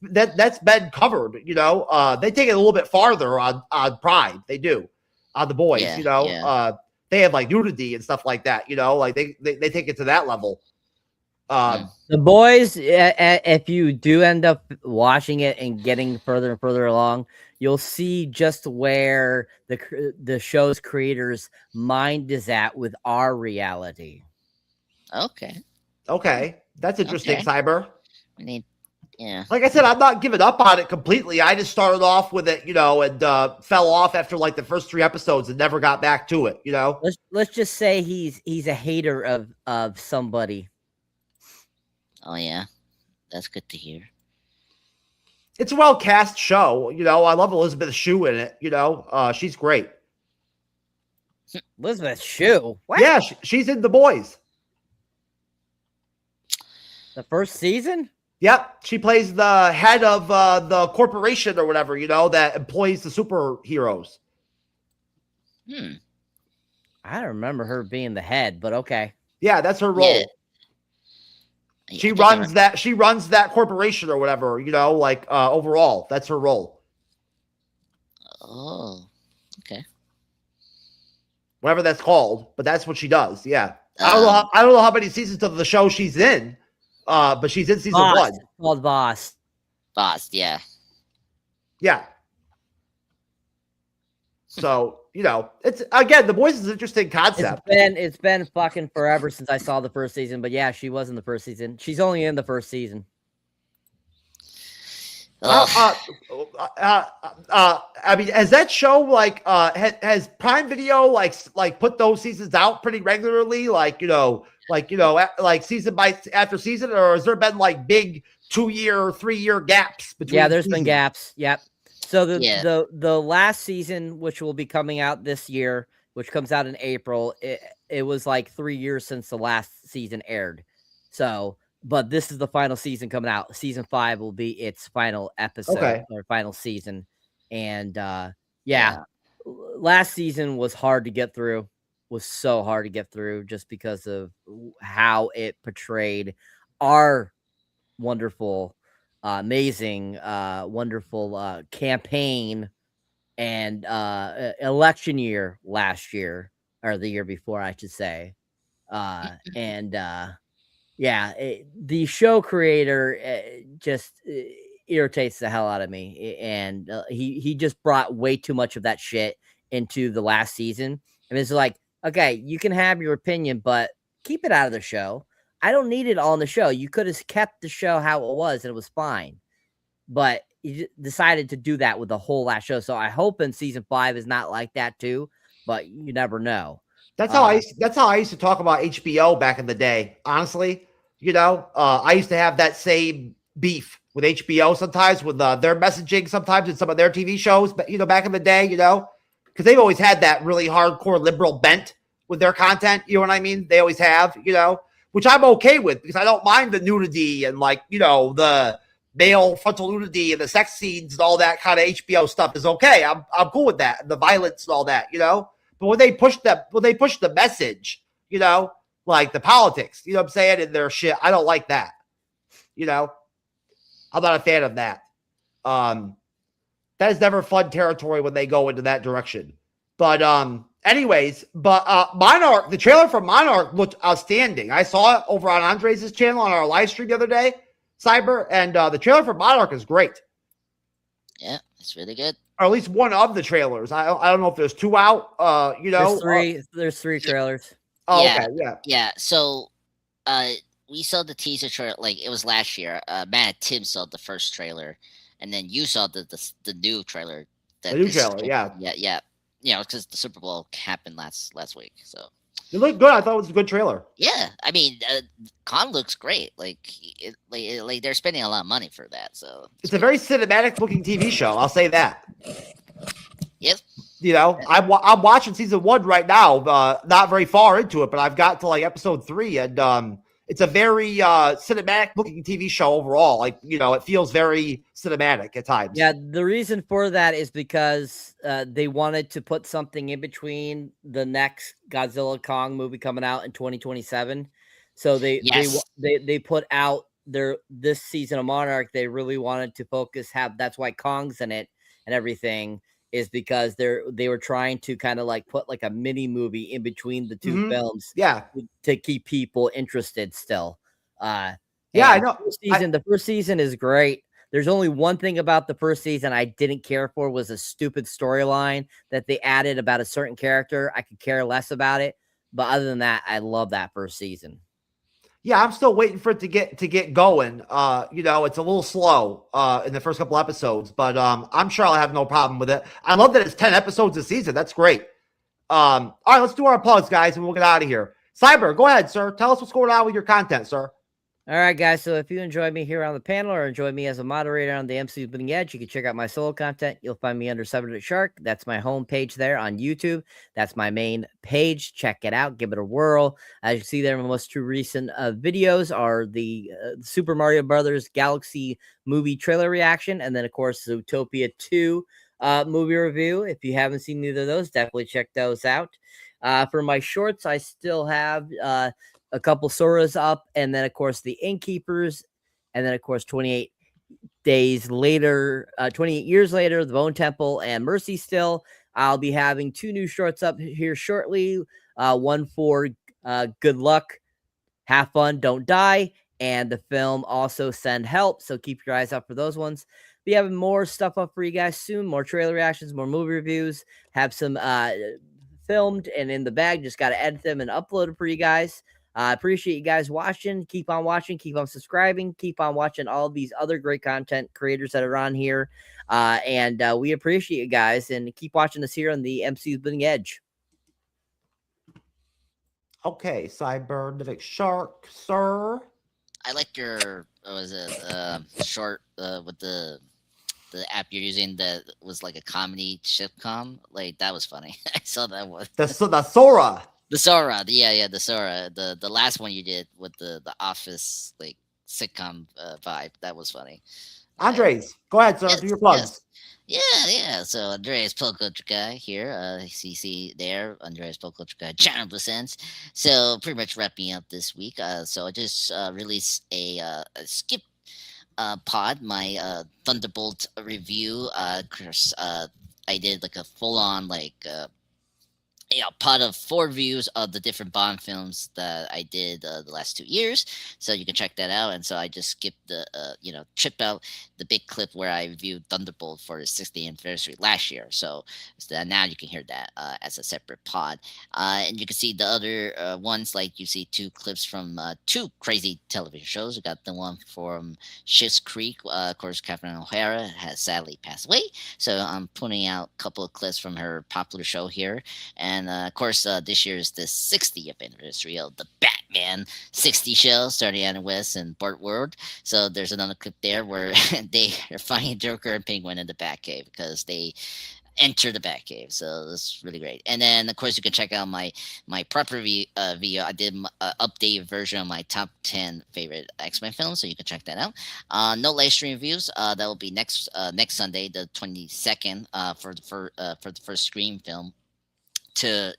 that's been covered. They take it a little bit farther on Prime. They do on The Boys. They have like nudity and stuff like that. Like they take it to that level. The Boys, if you do end up watching it and getting further and further along, you'll see just where the show's creators' mind is at with our reality. Okay, that's interesting, Okay. Cyber. Yeah. Like I said, I'm not giving up on it completely. I just started off with it, and fell off after like the first 3 episodes and never got back to it. Let's just say he's a hater of somebody. Oh yeah, that's good to hear. It's a well cast show. I love Elizabeth Shue in it. She's great. Elizabeth Shue? What? Yeah, she's in The Boys. The first season? Yep, she plays the head of the corporation or whatever, that employs the superheroes. I don't remember her being the head, but okay. Yeah, that's her role. Yeah. She runs that corporation or whatever, overall. That's her role. Oh, okay. Whatever that's called, but that's what she does. Yeah. I don't know how many seasons of the show she's in, but she's in season 1. Called Boss. Boss, yeah. Yeah. So, it's again, The Boys is an interesting concept. It's been fucking forever since I saw the first season, but yeah, she was in the first season. She's only in the first season. Has that show has Prime Video like put those seasons out pretty regularly, like season after season, or has there been like big 2-year, 3-year gaps between? Yeah, there's been gaps. Yep. So the last season, which will be coming out this year, which comes out in April, it was like 3 years since the last season aired. So, but this is the final season coming out. Season 5 will be its final episode or final season. And last season was hard to get through. Was so hard to get through just because of how it portrayed our wonderful, amazing, wonderful campaign and election year last year, or the year before, I should say. The show creator irritates the hell out of me. And he just brought way too much of that shit into the last season. And it's like, okay, you can have your opinion, but keep it out of the show. I don't need it all in the show. You could have kept the show how it was and it was fine. But you decided to do that with the whole last show. So I hope in season 5 is not like that too, but you never know. That's how I used to talk about HBO back in the day. Honestly, I used to have that same beef with HBO sometimes with their messaging sometimes in some of their TV shows. But back in the day, because they've always had that really hardcore liberal bent with their content. You know what I mean? They always have, which I'm okay with because I don't mind the nudity and the male frontal nudity and the sex scenes and all that kind of HBO stuff is okay. I'm cool with that. And the violence and all that, But when they push the message, like the politics, what I'm saying, and their shit, I don't like that. I'm not a fan of that. That is never fun territory when they go into that direction. But Monarch, the trailer for Monarch looked outstanding. I saw it over on Andres' channel on our live stream the other day, Cyber, and the trailer for Monarch is great. Yeah, it's really good. Or at least one of the trailers. I don't know if there's 2 out. There's 3 trailers. Oh, yeah, okay, yeah. So, we saw the teaser trailer. Like it was last year. Matt and Tim saw the first trailer, and then you saw the new trailer. The new trailer, yeah. Because the Super Bowl happened last week. So it looked good. I thought it was a good trailer. Yeah, I mean, Con looks great. Like they're spending a lot of money for that. So it's a very cinematic looking TV show. I'll say that. Yep. I'm watching season 1 right now. Not very far into it, but I've got to episode 3, and it's a very cinematic looking TV show overall. It feels very cinematic at times. Yeah, the reason for that is because they wanted to put something in between the next Godzilla Kong movie coming out in 2027. So they put out this season of Monarch. They really wanted to that's why Kong's in it and everything, is because they were trying to kind of put a mini movie in between the 2 films, to keep people interested still. I know. The first season is great. There's only one thing about the first season I didn't care for, was a stupid storyline that they added about a certain character. I could care less about it, but other than that, I love that first season. Yeah, I'm still waiting for it to get going. It's a little slow in the first couple episodes, but I'm sure I'll have no problem with it. I love that it's 10 episodes a season. That's great. All right, let's do our plugs, guys, and we'll get out of here. Cyber, go ahead, sir. Tell us what's going on with your content, sir. All right, guys. So if you enjoy me here on the panel or enjoy me as a moderator on the MCU'S Bleeding Edge, you can check out my solo content. You'll find me under Cyberneticshark. That's my homepage there on YouTube. That's my main page. Check it out. Give it a whirl. As you see there, my most two recent videos are the Super Mario Brothers Galaxy movie trailer reaction, and then, of course, Zootopia 2 movie review. If you haven't seen either of those, definitely check those out. For my shorts, I still have a couple Soras up, and then, of course, the Innkeepers, and then, of course, 28 years later, the Bone Temple and Mercy Still. I'll be having 2 new shorts up here shortly. One for Good Luck, Have Fun, Don't Die, and the film Also Send Help. So keep your eyes out for those ones. Be having more stuff up for you guys soon. More trailer reactions, more movie reviews. Have some filmed and in the bag. Just got to edit them and upload it for you guys. I appreciate you guys watching. Keep on watching. Keep on subscribing. Keep on watching all these other great content creators that are on here. And we appreciate you guys. And keep watching us here on the MCU'S Bleeding Edge. Okay, Cyberneticshark, sir. I like your short with the app you're using that was like a comedy sitcom. Like that was funny. I saw that one. The Sora. The Sora, the Sora, the last one you did with the Office like sitcom vibe, that was funny. Andres, go ahead, sir. Do your plugs. Yeah. So Andreas Polkochka here. CC there. Andreas Polkochka, channel percent. So pretty much wrapping up this week. So I just released a skip pod, my Thunderbolt review. Chris, I did like a full on part of 4 reviews of the different Bond films that I did the last 2 years. So you can check that out. And so I just skipped the, tripped out the big clip where I reviewed Thunderbolt for the 60th anniversary last year. So now you can hear that as a separate pod. And you can see the other ones, like you see 2 clips from 2 crazy television shows. We got the one from Schitt's Creek. Of course, Catherine O'Hara has sadly passed away. So I'm putting out a couple of clips from her popular show here. And of course, this year is the 60th anniversary of the Batman 60 show, starting Adam West and Burt Ward. So there's another clip there where they are finding Joker and Penguin in the Batcave because they enter the Batcave. So that's really great. And then, of course, you can check out my proper video. I did an updated version of my top 10 favorite X-Men films, so you can check that out. No live stream reviews. That will be next Sunday, the 22nd, for the first Scream film, to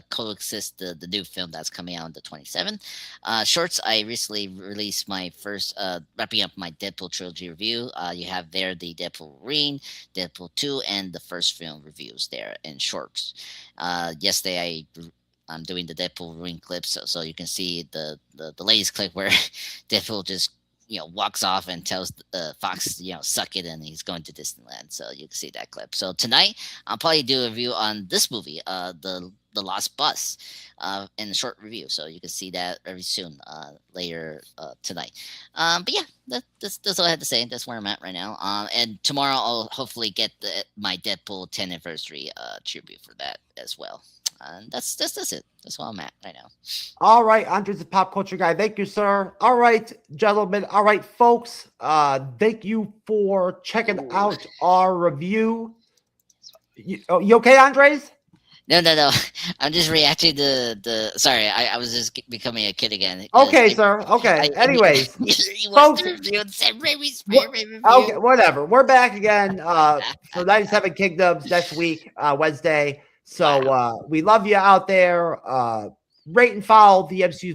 coexist the new film that's coming out on the 27th. Shorts, I recently released my first wrapping up my Deadpool trilogy review. You have there the Deadpool Wolverine, Deadpool 2, and the first film reviews there in shorts. Yesterday I'm doing the Deadpool Wolverine clips, so you can see the latest clip where Deadpool just walks off and tells Fox, suck it, and he's going to Disneyland. So you can see that clip. So tonight I'll probably do a review on this movie, the Lost Bus, in a short review. So you can see that very soon, later tonight. But yeah, that's all I had to say. That's where I'm at right now. And tomorrow I'll hopefully get my Deadpool 10th anniversary tribute for that as well. That's it. That's where I'm at right now. All right, Andres, the pop culture guy. Thank you, sir. All right, gentlemen. All right, folks. Thank you for checking out our review. You okay, Andres? No. I'm just reacting to the. Sorry, I was just becoming a kid again. Okay, sir. Okay. Anyways, folks. Okay, whatever. We're back again for 97 Kingdoms next week, Wednesday. So we love you out there. Rate and follow the MCU'S